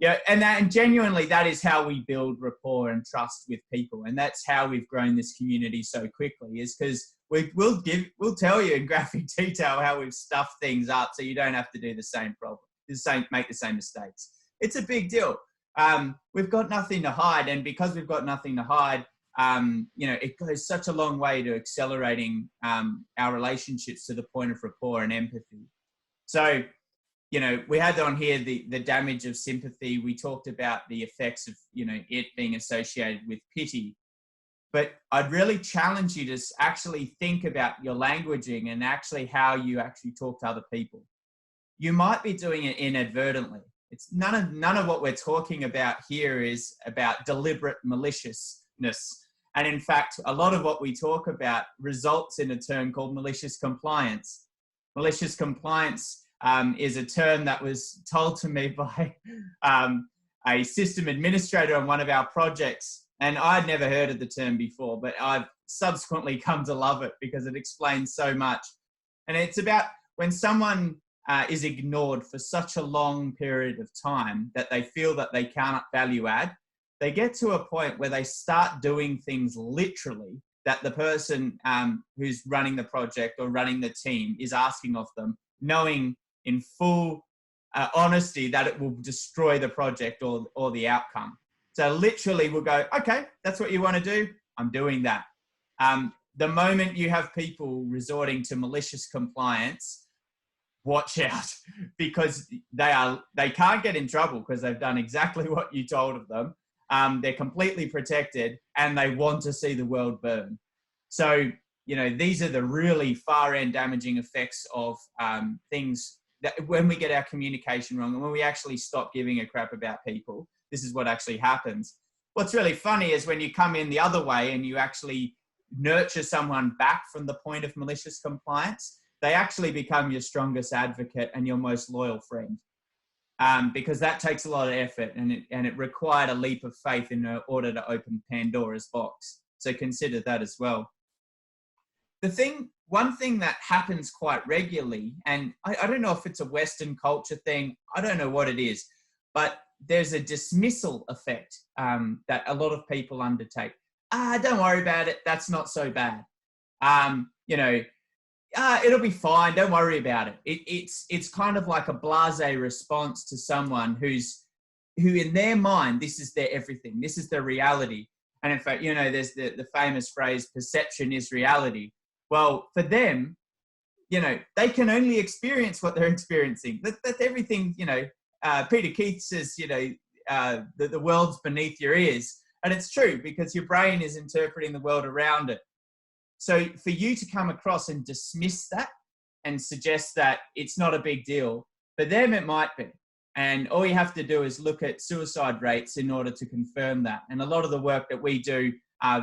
Yeah, and genuinely, that is how we build rapport and trust with people, and that's how we've grown this community so quickly. Is because we'll tell you in graphic detail how we've stuffed things up, so you don't have to do the same problem, make the same mistakes. It's a big deal. We've got nothing to hide, and because we've got nothing to hide, you know, it goes such a long way to accelerating our relationships to the point of rapport and empathy. So, you know, we had on here the damage of sympathy. We talked about the effects of, you know, it being associated with pity. But I'd really challenge you to actually think about your languaging and actually how you actually talk to other people. You might be doing it inadvertently. It's none of what we're talking about here is about deliberate maliciousness. And in fact, a lot of what we talk about results in a term called malicious compliance. Malicious compliance is a term that was told to me by a system administrator on one of our projects. And I'd never heard of the term before, but I've subsequently come to love it because it explains so much. And it's about when someone is ignored for such a long period of time that they feel that they cannot value add, they get to a point where they start doing things literally that the person who's running the project or running the team is asking of them, knowing in full honesty that it will destroy the project or the outcome. So literally we'll go, okay, that's what you want to do. I'm doing that. The moment you have people resorting to malicious compliance, watch out, because they can't get in trouble because they've done exactly what you told of them. They're completely protected and they want to see the world burn. So, you know, these are the really far end damaging effects of things that when we get our communication wrong and when we actually stop giving a crap about people, this is what actually happens. What's really funny is when you come in the other way and you actually nurture someone back from the point of malicious compliance, they actually become your strongest advocate and your most loyal friend. Because that takes a lot of effort and it required a leap of faith in order to open Pandora's box. So consider that as well. One thing that happens quite regularly, and I don't know if it's a Western culture thing, I don't know what it is, but there's a dismissal effect that a lot of people undertake. Don't worry about it, that's not so bad. It'll be fine, don't worry about it. It's kind of like a blasé response to someone who in their mind, this is their everything, this is their reality. And in fact, you know, there's the famous phrase, perception is reality. Well, for them, you know, they can only experience what they're experiencing. That's everything, you know, Peter Keith says, you know, the world's beneath your ears. And it's true because your brain is interpreting the world around it. So for you to come across and dismiss that and suggest that it's not a big deal, for them it might be. And all you have to do is look at suicide rates in order to confirm that. And a lot of the work that we do,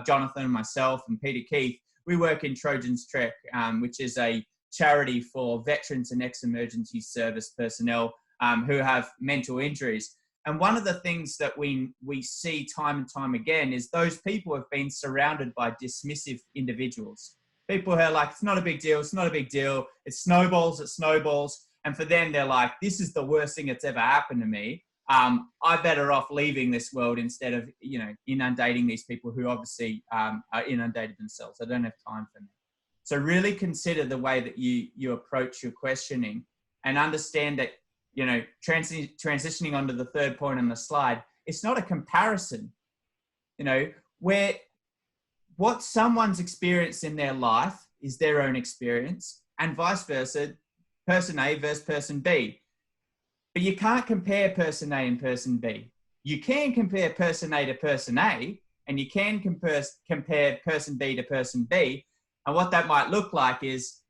Jonathan and myself and Peter Keith, we work in Trojan's Trek, which is a charity for veterans and ex-emergency service personnel who have mental injuries. And one of the things that we see time and time again is those people have been surrounded by dismissive individuals. People who are like, it's not a big deal, it's not a big deal, it snowballs. And for them, they're like, this is the worst thing that's ever happened to me. I'm better off leaving this world instead of, you know, inundating these people who obviously are inundated themselves. I don't have time for me. So really consider the way that you approach your questioning and understand that, you know, transitioning onto the third point on the slide, it's not a comparison, you know, where what someone's experienced in their life is their own experience and vice versa, person A versus person B. But you can't compare person A and person B. You can compare person A to person A, and you can compare person B to person B. And what that might look like is,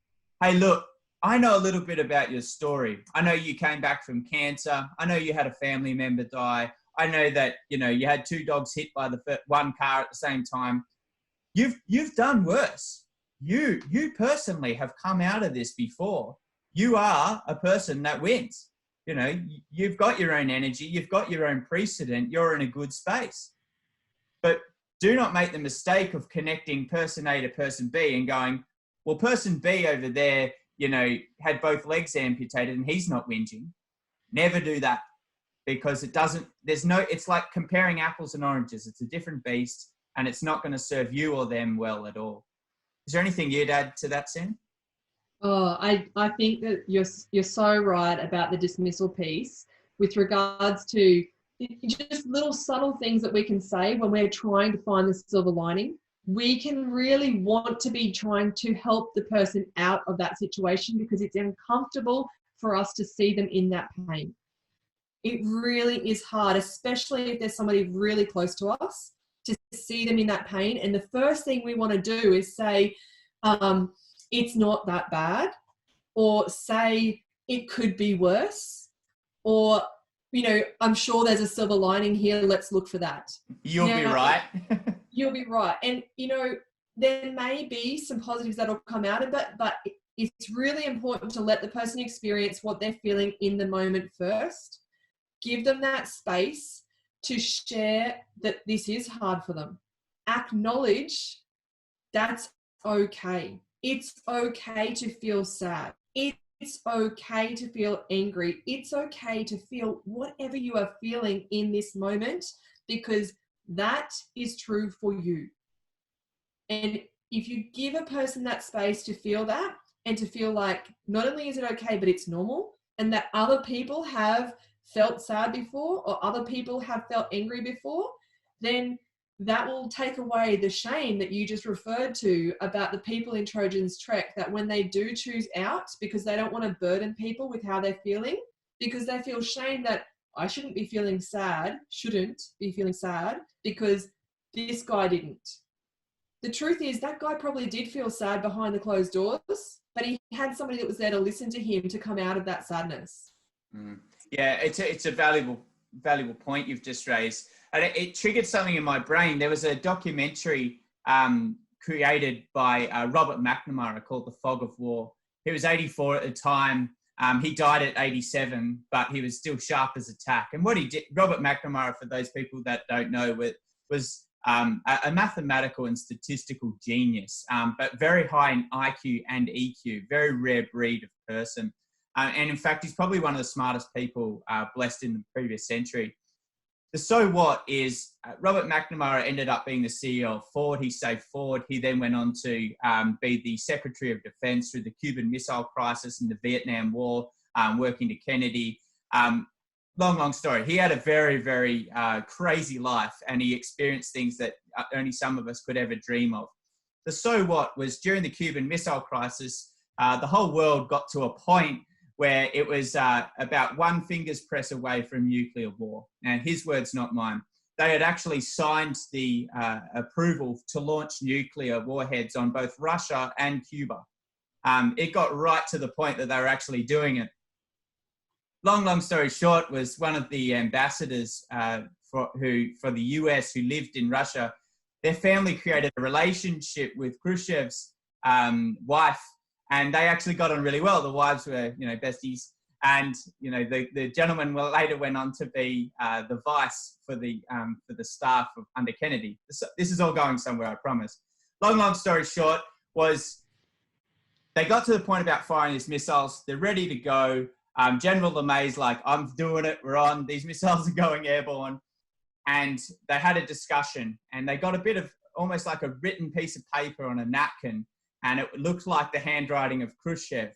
hey, look, I know a little bit about your story. I know you came back from cancer. I know you had a family member die. I know that, you know, you had 2 dogs hit by one car at the same time. You've done worse. You personally have come out of this before. You are a person that wins. You know, you've got your own energy. You've got your own precedent. You're in a good space. But do not make the mistake of connecting person A to person B and going, well, person B over there, you know, had both legs amputated and he's not whinging. Never do that, because it's like comparing apples and oranges. It's a different beast and it's not going to serve you or them well at all. Is there anything you'd add to that, Sam? Oh, I think that you're so right about the dismissal piece with regards to just little subtle things that we can say when we're trying to find the silver lining. We can really want to be trying to help the person out of that situation because it's uncomfortable for us to see them in that pain. It really is hard, especially if there's somebody really close to us, to see them in that pain. And the first thing we want to do is say, it's not that bad, or say it could be worse, or, you know, I'm sure there's a silver lining here. Let's look for that. You'll be right. You'll be right. And, you know, there may be some positives that'll come out of it, but it's really important to let the person experience what they're feeling in the moment first. Give them that space to share that this is hard for them. Acknowledge that's okay. It's okay to feel sad. It's okay to feel angry. It's okay to feel whatever you are feeling in this moment, because that is true for you. And if you give a person that space to feel that, and to feel like not only is it okay, but it's normal, and that other people have felt sad before, or other people have felt angry before, then that will take away the shame that you just referred to about the people in Trojan's Trek, that when they do choose out because they don't want to burden people with how they're feeling, because they feel shame that I shouldn't be feeling sad because this guy didn't. The truth is that guy probably did feel sad behind the closed doors, but he had somebody that was there to listen to him to come out of that sadness. Yeah, it's a valuable point you've just raised. And it triggered something in my brain. There was a documentary created by Robert Mcnamara called The Fog of War. He was 84 at the time. He died at 87, but he was still sharp as a tack. And what he did, Robert Mcnamara, for those people that don't know, was a mathematical and statistical genius, but very high in IQ and EQ, very rare breed of person. And in fact, he's probably one of the smartest people blessed in the previous century. The so what is Robert Mcnamara ended up being the CEO of Ford. He saved Ford. He then went on to be the Secretary of Defense through the Cuban Missile Crisis and the Vietnam War, working to Kennedy. Long story. He had a very, very crazy life, and he experienced things that only some of us could ever dream of. The so what was during the Cuban Missile Crisis, the whole world got to a point where it was about one finger's press away from nuclear war. And his words, not mine. They had actually signed the approval to launch nuclear warheads on both Russia and Cuba. It got right to the point that they were actually doing it. Long story short, was one of the ambassadors for the US who lived in Russia. Their family created a relationship with Khrushchev's wife, and they actually got on really well. The wives were, besties, and the gentleman later went on to be the vice for the staff under Kennedy. This is all going somewhere, I promise. Long story short was they got to the point about firing these missiles. They're ready to go. General LeMay's like, I'm doing it. We're on. These missiles are going airborne. And they had a discussion, and they got a bit of almost like a written piece of paper on a napkin, and it looked like the handwriting of Khrushchev.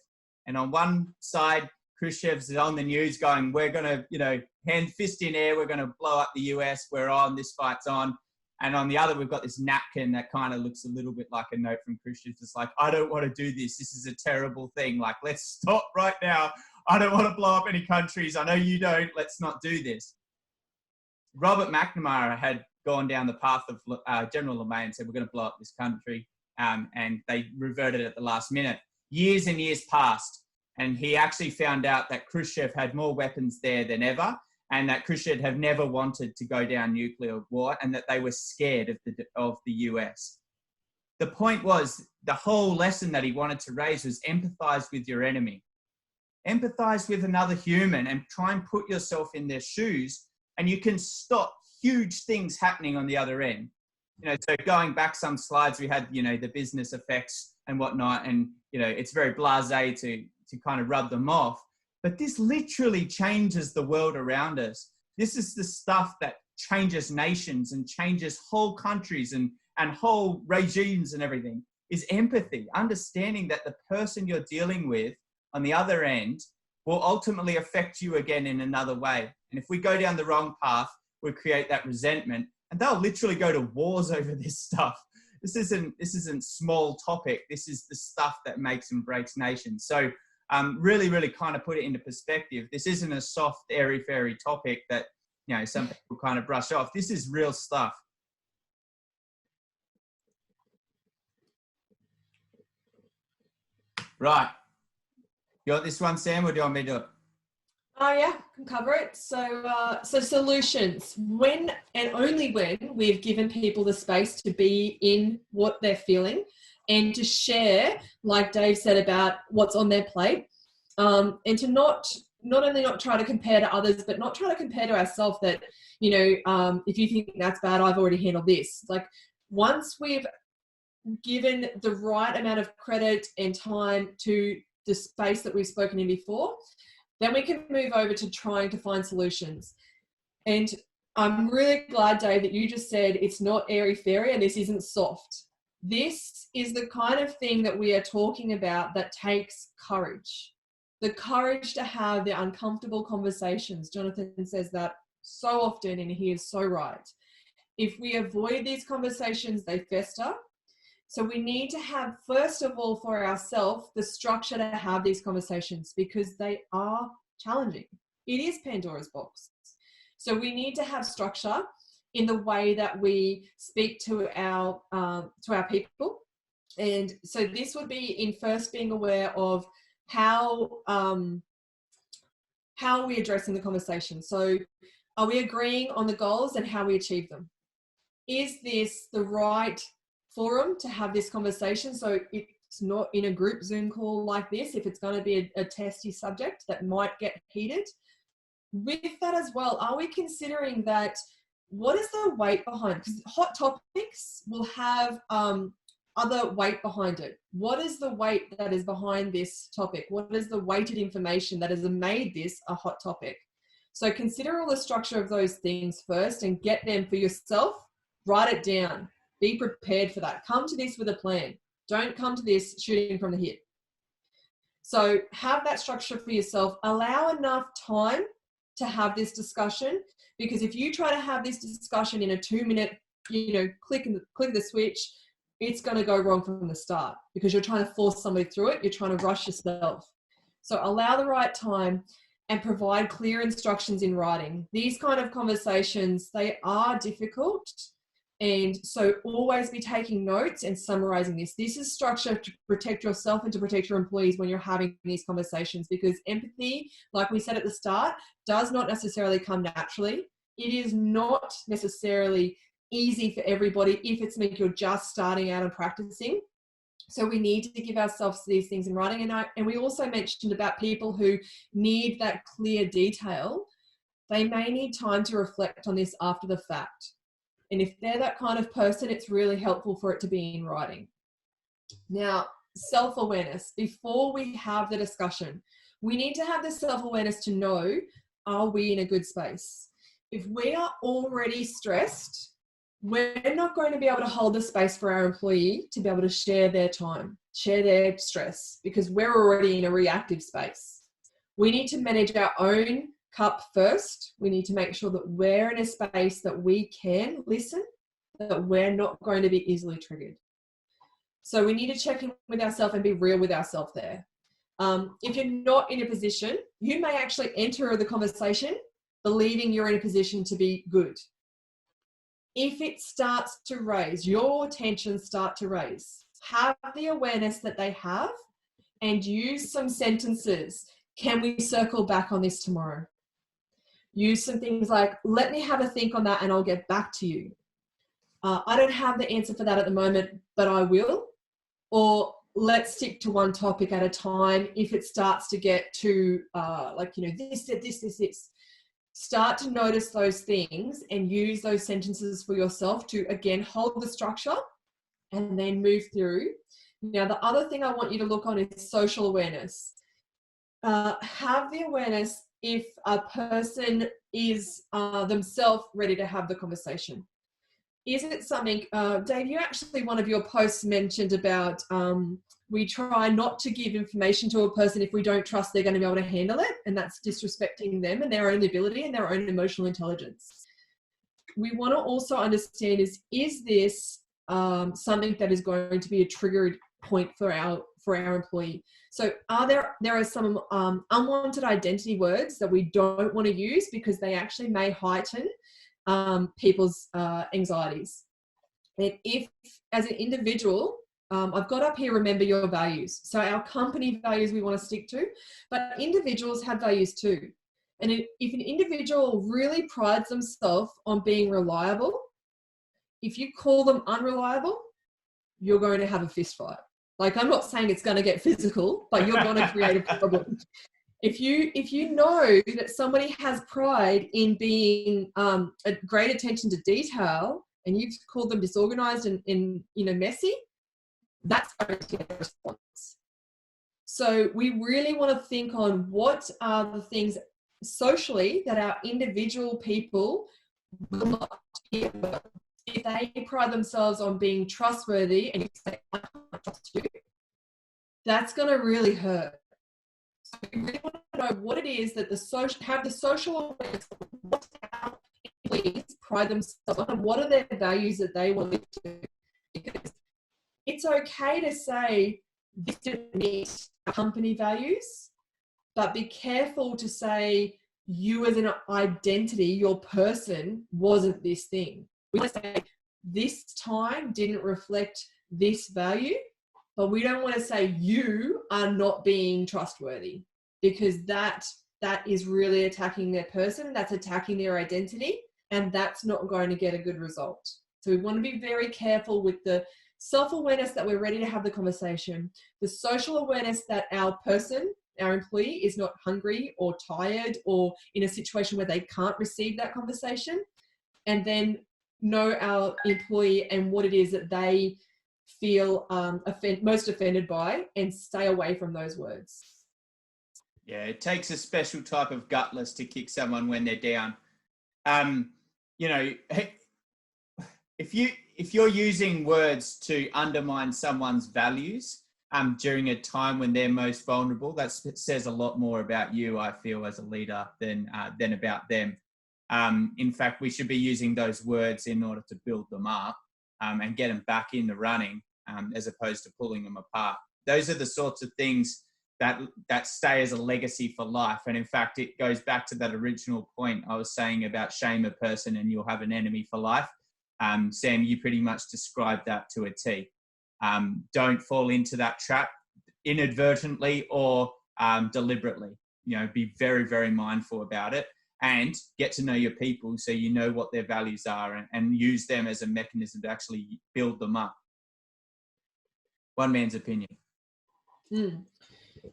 And on one side, Khrushchev's on the news going, we're going to, hand fist in air. We're going to blow up the US. We're on. This fight's on. And on the other, we've got this napkin that kind of looks a little bit like a note from Khrushchev. It's like, I don't want to do this. This is a terrible thing. Like, let's stop right now. I don't want to blow up any countries. I know you don't. Let's not do this. Robert Mcnamara had gone down the path of General LeMay and said, we're going to blow up this country. And they reverted at the last minute. Years and years passed. And he actually found out that Khrushchev had more weapons there than ever, and that Khrushchev had never wanted to go down nuclear war, and that they were scared of the US. The point was, the whole lesson that he wanted to raise was empathize with your enemy. Empathize with another human and try and put yourself in their shoes, and you can stop huge things happening on the other end. So going back some slides, we had, the business effects and whatnot, and, it's very blasé to kind of rub them off. But this literally changes the world around us. This is the stuff that changes nations and changes whole countries and whole regimes and everything, is empathy, understanding that the person you're dealing with on the other end will ultimately affect you again in another way. And if we go down the wrong path, we'll create that resentment, and they'll literally go to wars over this stuff. This isn't small topic. This is the stuff that makes and breaks nations. So really, really kind of put it into perspective. This isn't a soft, airy-fairy topic that, some people kind of brush off. This is real stuff. Right. You want this one, Sam, or do you want me to do it? Oh yeah, I can cover it. So solutions. When and only when we've given people the space to be in what they're feeling, and to share, like Dave said, about what's on their plate, and to not only not try to compare to others, but not try to compare to ourselves that, if you think that's bad, I've already handled this. Like, once we've given the right amount of credit and time to the space that we've spoken in before, then we can move over to trying to find solutions. And I'm really glad, Dave, that you just said it's not airy-fairy and this isn't soft. This is the kind of thing that we are talking about that takes courage. The courage to have the uncomfortable conversations. Jonathan says that so often, and he is so right. If we avoid these conversations, they fester. So we need to have, first of all, for ourselves, the structure to have these conversations, because they are challenging. It is Pandora's box. So we need to have structure in the way that we speak to our people. And so this would be in first being aware of how are we addressing the conversation. So are we agreeing on the goals and how we achieve them? Is this the right forum to have this conversation? So it's not in a group Zoom call like this, if it's going to be a testy subject that might get heated. With that as well, are we considering that, what is the weight behind? Because hot topics will have other weight behind it. What is the weight that is behind this topic? What is the weighted information that has made this a hot topic? So consider all the structure of those things first and get them for yourself. Write it down. Be prepared for that. Come to this with a plan. Don't come to this shooting from the hip. So have that structure for yourself. Allow enough time to have this discussion, because if you try to have this discussion in a 2-minute, click the switch, it's going to go wrong from the start, because you're trying to force somebody through it. You're trying to rush yourself. So allow the right time and provide clear instructions in writing. These kind of conversations, they are difficult. And so always be taking notes and summarizing this. This is structure to protect yourself and to protect your employees when you're having these conversations, because empathy, like we said at the start, does not necessarily come naturally. It is not necessarily easy for everybody if it's something you're just starting out and practicing. So we need to give ourselves these things in writing. And we also mentioned about people who need that clear detail. They may need time to reflect on this after the fact. And if they're that kind of person, it's really helpful for it to be in writing. Now, self-awareness. Before we have the discussion, we need to have the self-awareness to know, are we in a good space? If we are already stressed, we're not going to be able to hold the space for our employee to be able to share their time, share their stress, because we're already in a reactive space. We need to manage our own cup first. We need to make sure that we're in a space that we can listen, that we're not going to be easily triggered. So we need to check in with ourselves and be real with ourselves there. If you're not in a position, you may actually enter the conversation believing you're in a position to be good. If it starts to raise, your tensions start to raise, have the awareness that they have and use some sentences. Can we circle back on this tomorrow? Use some things like, let me have a think on that and I'll get back to you. I don't have the answer for that at the moment, but I will. Or let's stick to one topic at a time. If it starts to get to this. Start to notice those things and use those sentences for yourself to, again, hold the structure and then move through. Now, the other thing I want you to look on is social awareness. Have the awareness if a person is themselves ready to have the conversation. Is it something, Dave, you actually, one of your posts mentioned about we try not to give information to a person if we don't trust they're going to be able to handle it, and that's disrespecting them and their own ability and their own emotional intelligence. We want to also understand is this something that is going to be a triggered point for our employee? So there are some unwanted identity words that we don't want to use because they actually may heighten people's anxieties. And if, as an individual, I've got up here, remember your values. So our company values we want to stick to, but individuals have values too. And if an individual really prides themselves on being reliable, if you call them unreliable, you're going to have a fist fight. Like, I'm not saying it's going to get physical, but you're going to create a problem. If you know that somebody has pride in being a great attention to detail, and you've called them disorganized and messy, that's going to get a response. So we really want to think on what are the things socially that our individual people will not hear. If they pride themselves on being trustworthy and you say, I can't trust you, that's going to really hurt. So we really want to know what it is that the social awareness of what our employees pride themselves on and what are their values that they want to do. Because it's okay to say this didn't meet our company values, but be careful to say you as an identity, your person wasn't this thing. We want to say this time didn't reflect this value, but we don't want to say you are not being trustworthy, because that is really attacking their person, that's attacking their identity, and that's not going to get a good result. So we want to be very careful with the self-awareness that we're ready to have the conversation, the social awareness that our person, our employee, is not hungry or tired or in a situation where they can't receive that conversation, and then know our employee and what it is that they feel most offended by, and stay away from those words. Yeah, it takes a special type of gutless to kick someone when they're down. If you're using words to undermine someone's values during a time when they're most vulnerable, that says a lot more about you, I feel, as a leader than about them. In fact, we should be using those words in order to build them up and get them back in the running, as opposed to pulling them apart. Those are the sorts of things that stay as a legacy for life. And in fact, it goes back to that original point I was saying about shame a person and you'll have an enemy for life. Sam, you pretty much described that to a T. Don't fall into that trap inadvertently or deliberately. Be very, very mindful about it, and get to know your people so you know what their values are, and use them as a mechanism to actually build them up. One man's opinion.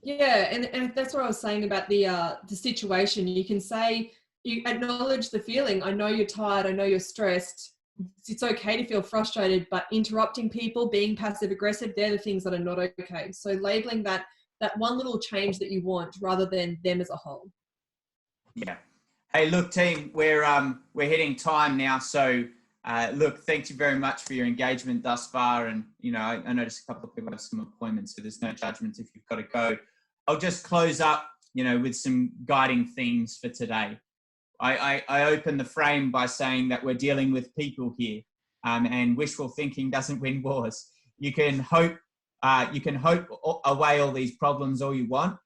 Yeah, and that's what I was saying about the situation. You can say, you acknowledge the feeling. I know you're tired. I know you're stressed. It's okay to feel frustrated, but interrupting people, being passive aggressive, they're the things that are not okay. So labeling that one little change that you want rather than them as a whole. Yeah. Hey, look, team, we're hitting time now. So look, thank you very much for your engagement thus far. And, I noticed a couple of people have some appointments, so there's no judgment if you've got to go. I'll just close up, with some guiding themes for today. I open the frame by saying that we're dealing with people here, and wishful thinking doesn't win wars. You can hope away all these problems all you want.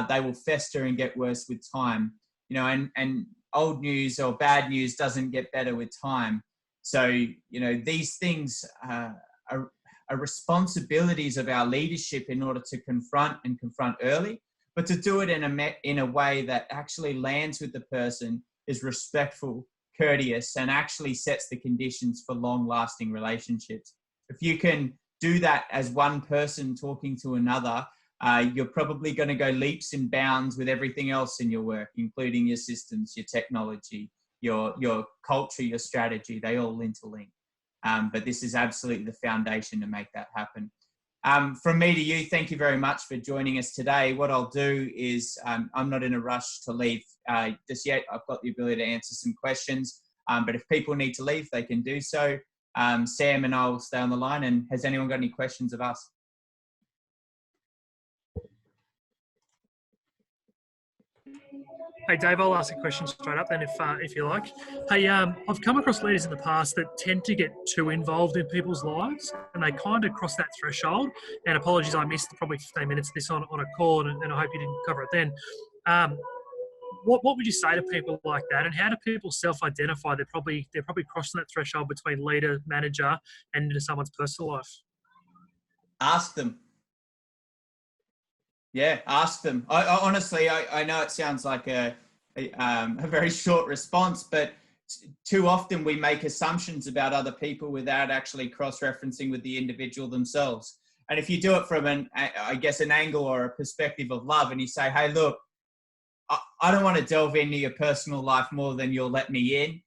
They will fester and get worse with time. And old news or bad news doesn't get better with time. So, these things are responsibilities of our leadership in order to confront early, but to do it in a way that actually lands with the person, is respectful, courteous, and actually sets the conditions for long-lasting relationships. If you can do that as one person talking to another, you're probably going to go leaps and bounds with everything else in your work, including your systems, your technology, your culture, your strategy. They all interlink. But this is absolutely the foundation to make that happen. From me to you, thank you very much for joining us today. What I'll do is, I'm not in a rush to leave just yet. I've got the ability to answer some questions, but if people need to leave, they can do so. Sam and I will stay on the line. And has anyone got any questions of us? Hey, Dave, I'll ask a question straight up then if you like. Hey, I've come across leaders in the past that tend to get too involved in people's lives, and they kind of cross that threshold. And apologies, I missed probably 15 minutes of this on a call, and I hope you didn't cover it then. What would you say to people like that, and how do people self-identify they're probably crossing that threshold between leader, manager, and into someone's personal life? Ask them. Yeah, ask them. I honestly, I know it sounds like a very short response, but too often we make assumptions about other people without actually cross-referencing with the individual themselves. And if you do it from an angle or a perspective of love, and you say, hey, look, I don't want to delve into your personal life more than you'll let me in.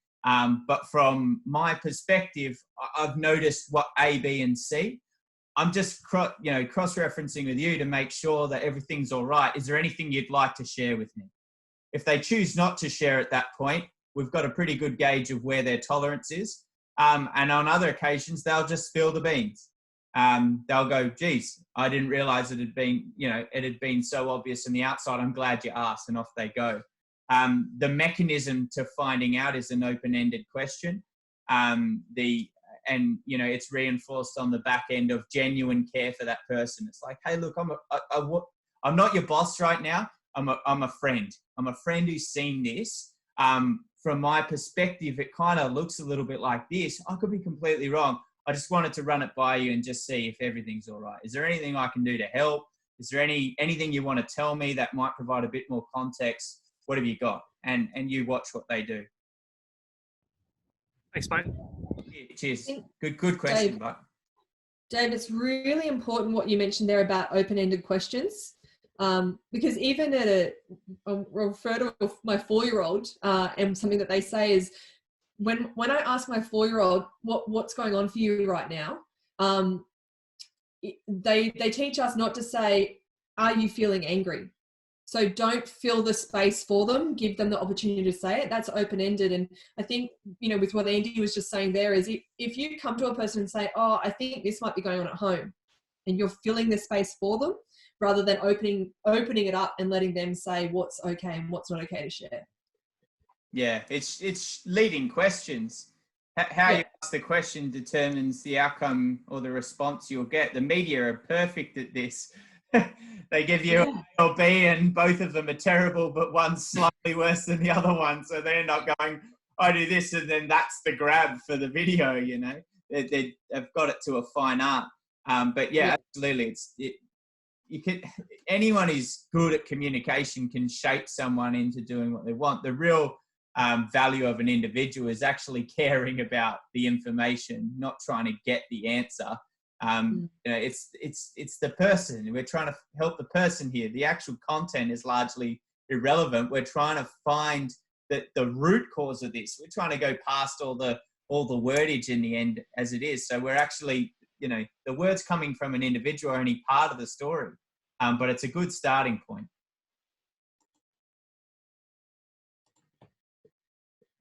But from my perspective, I've noticed what A, B, and C. I'm just cross-referencing with you to make sure that everything's all right. Is there anything you'd like to share with me? If they choose not to share at that point, we've got a pretty good gauge of where their tolerance is. And on other occasions, they'll just spill the beans. They'll go, geez, I didn't realize it had been so obvious on the outside. I'm glad you asked, and off they go. The mechanism to finding out is an open-ended question. It's reinforced on the back end of genuine care for that person. It's like, hey, look, I'm not your boss right now. I'm a friend. I'm a friend who's seen this. From my perspective, it kind of looks a little bit like this. I could be completely wrong. I just wanted to run it by you and just see if everything's all right. Is there anything I can do to help? Is there anything you want to tell me that might provide a bit more context? What have you got? And you watch what they do. Thanks, mate. Yeah, cheers. Good question, bud. Dave, it's really important what you mentioned there about open-ended questions. Because even I'll refer to my 4-year-old, and something that they say is, when I ask my 4-year-old what's going on for you right now, they teach us not to say, are you feeling angry? So don't fill the space for them. Give them the opportunity to say it. That's open-ended. And I think, with what Andy was just saying there is, if you come to a person and say, oh, I think this might be going on at home, and you're filling the space for them, rather than opening it up and letting them say what's okay and what's not okay to share. Yeah, it's leading questions. How you ask the question determines the outcome or the response you'll get. The media are perfect at this. They give you A or B, and both of them are terrible, but one's slightly worse than the other one. So they end up going, I do this, and then that's the grab for the video, They've got it to a fine art. But yeah, absolutely. Anyone who's good at communication can shape someone into doing what they want. The real value of an individual is actually caring about the information, not trying to get the answer. It's the person. We're trying to help the person here. The actual content is largely irrelevant. We're trying to find the root cause of this. We're trying to go past all the wordage in the end as it is. So we're actually, the words coming from an individual are only part of the story, but it's a good starting point.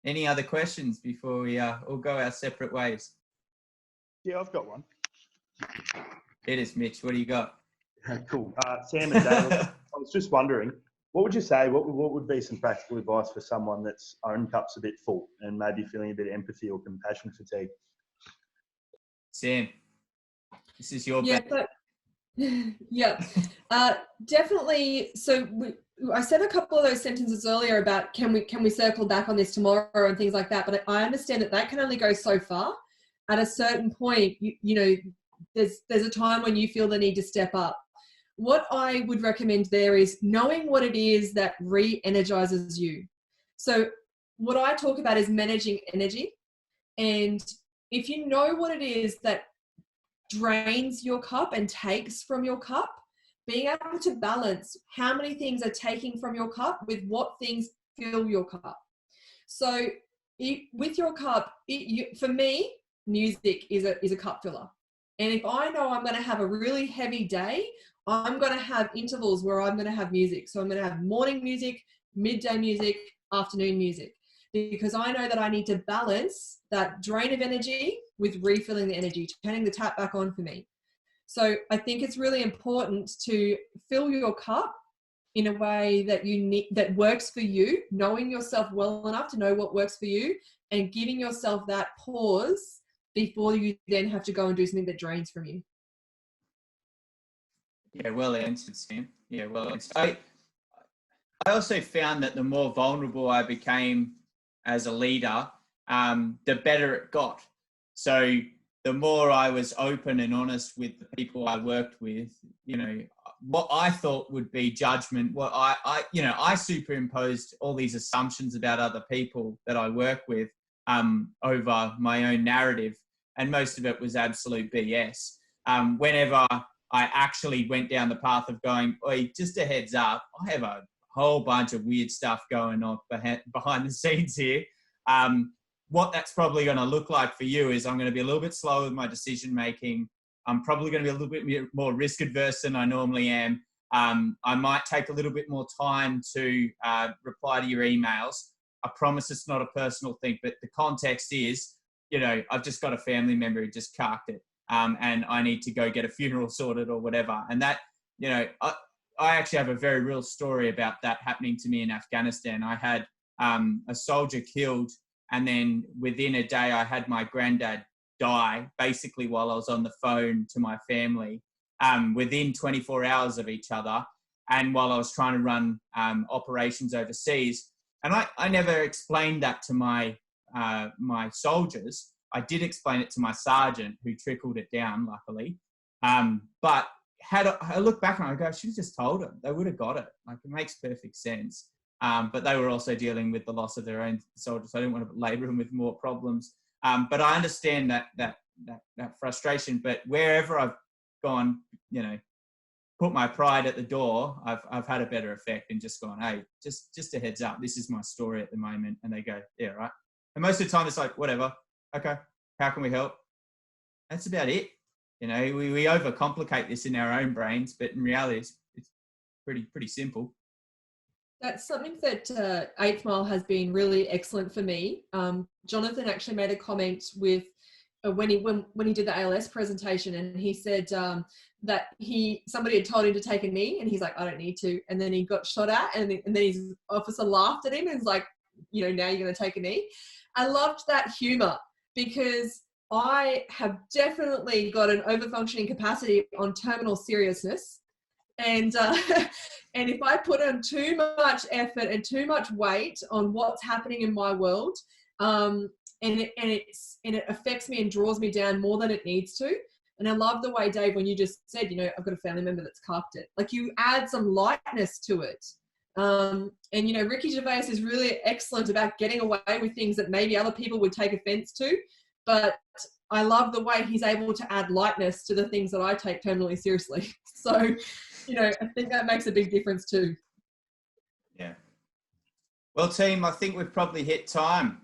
Any other questions before we all go our separate ways? Yeah, I've got one. It is, Mitch. What do you got? Cool. Sam and Dale, I was just wondering, what would you say, what would be some practical advice for someone that's own cup's a bit full and maybe feeling a bit of empathy or compassion fatigue? Sam, this is your definitely. So I said a couple of those sentences earlier about can we circle back on this tomorrow and things like that, but I understand that can only go so far. At a certain point, there's a time when you feel the need to step up. What I would recommend there is knowing what it is that re-energizes you. So what I talk about is managing energy. And if you know what it is that drains your cup and takes from your cup, being able to balance how many things are taking from your cup with what things fill your cup. So with your cup, for me, music is a cup filler. And if I know I'm going to have a really heavy day, I'm going to have intervals where I'm going to have music. So I'm going to have morning music, midday music, afternoon music, because I know that I need to balance that drain of energy with refilling the energy, turning the tap back on for me. So I think it's really important to fill your cup in a way that that works for you, knowing yourself well enough to know what works for you, and giving yourself that pause before you then have to go and do something that drains from you. Yeah, well answered, Sam. Yeah, well answered. I also found that the more vulnerable I became as a leader, the better it got. So the more I was open and honest with the people I worked with, what I thought would be judgment, what I superimposed all these assumptions about other people that I work with. over my own narrative, and most of it was absolute BS. Whenever I actually went down the path of going, "Oi, just a heads up, I have a whole bunch of weird stuff going on behind the scenes here." What that's probably going to look like for you is I'm going to be a little bit slower with my decision making. I'm probably going to be a little bit more risk adverse than I normally am. I might take a little bit more time to reply to your emails. I promise it's not a personal thing, but the context is, I've just got a family member who just carked it, and I need to go get a funeral sorted or whatever. And that, I actually have a very real story about that happening to me in Afghanistan. I had a soldier killed, and then within a day I had my granddad die, basically while I was on the phone to my family, within 24 hours of each other, and while I was trying to run operations overseas. And I never explained that to my soldiers. I did explain it to my sergeant, who trickled it down, luckily. But I look back and I go, I should have just told them. They would have got it. Like, it makes perfect sense. But they were also dealing with the loss of their own soldiers, so I didn't want to labour them with more problems. But I understand that frustration. But wherever I've gone, put my pride at the door, I've had a better effect and just gone, hey, just a heads up, this is my story at the moment. And they go, yeah, right. And most of the time it's like, whatever, okay, how can we help? That's about it. We overcomplicate this in our own brains, but in reality it's pretty simple. That's something that 8th Mile has been really excellent for me. Jonathan actually made a comment with when he did the ALS presentation, and he said that somebody had told him to take a knee, and he's like, I don't need to. And then he got shot at, and then his officer laughed at him and was like, now you're going to take a knee. I loved that humour, because I have definitely got an overfunctioning capacity on terminal seriousness. And and if I put on too much effort and too much weight on what's happening in my world, and it affects me and draws me down more than it needs to. And I love the way, Dave, when you just said, I've got a family member that's carked it. Like, you add some lightness to it. And Ricky Gervais is really excellent about getting away with things that maybe other people would take offense to. But I love the way he's able to add lightness to the things that I take terminally seriously. So, I think that makes a big difference too. Yeah. Well, team, I think we've probably hit time.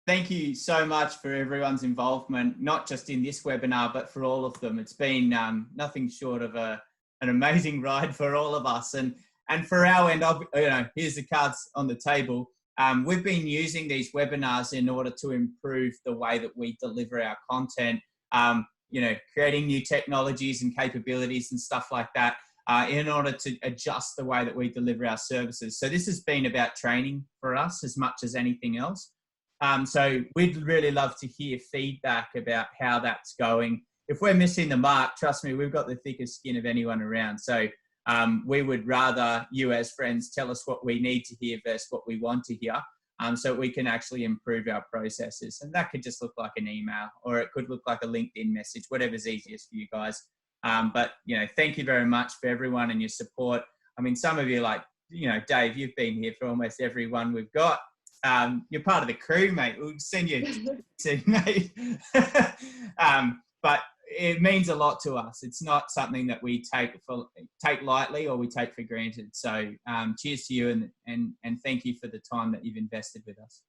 Thank you so much for everyone's involvement, not just in this webinar, but for all of them. It's been nothing short of an amazing ride for all of us. And for our end, here's the cards on the table. We've been using these webinars in order to improve the way that we deliver our content, creating new technologies and capabilities and stuff like that, in order to adjust the way that we deliver our services. So this has been about training for us as much as anything else. So we'd really love to hear feedback about how that's going. If we're missing the mark, trust me, we've got the thickest skin of anyone around. So we would rather you as friends tell us what we need to hear versus what we want to hear, so we can actually improve our processes. And that could just look like an email, or it could look like a LinkedIn message, whatever's easiest for you guys. But, thank you very much for everyone and your support. I mean, some of you, like, Dave, you've been here for almost every one we've got. You're part of the crew, mate. We'll send you to, mate. But it means a lot to us. It's not something that we take lightly or we take for granted. So cheers to you, and thank you for the time that you've invested with us.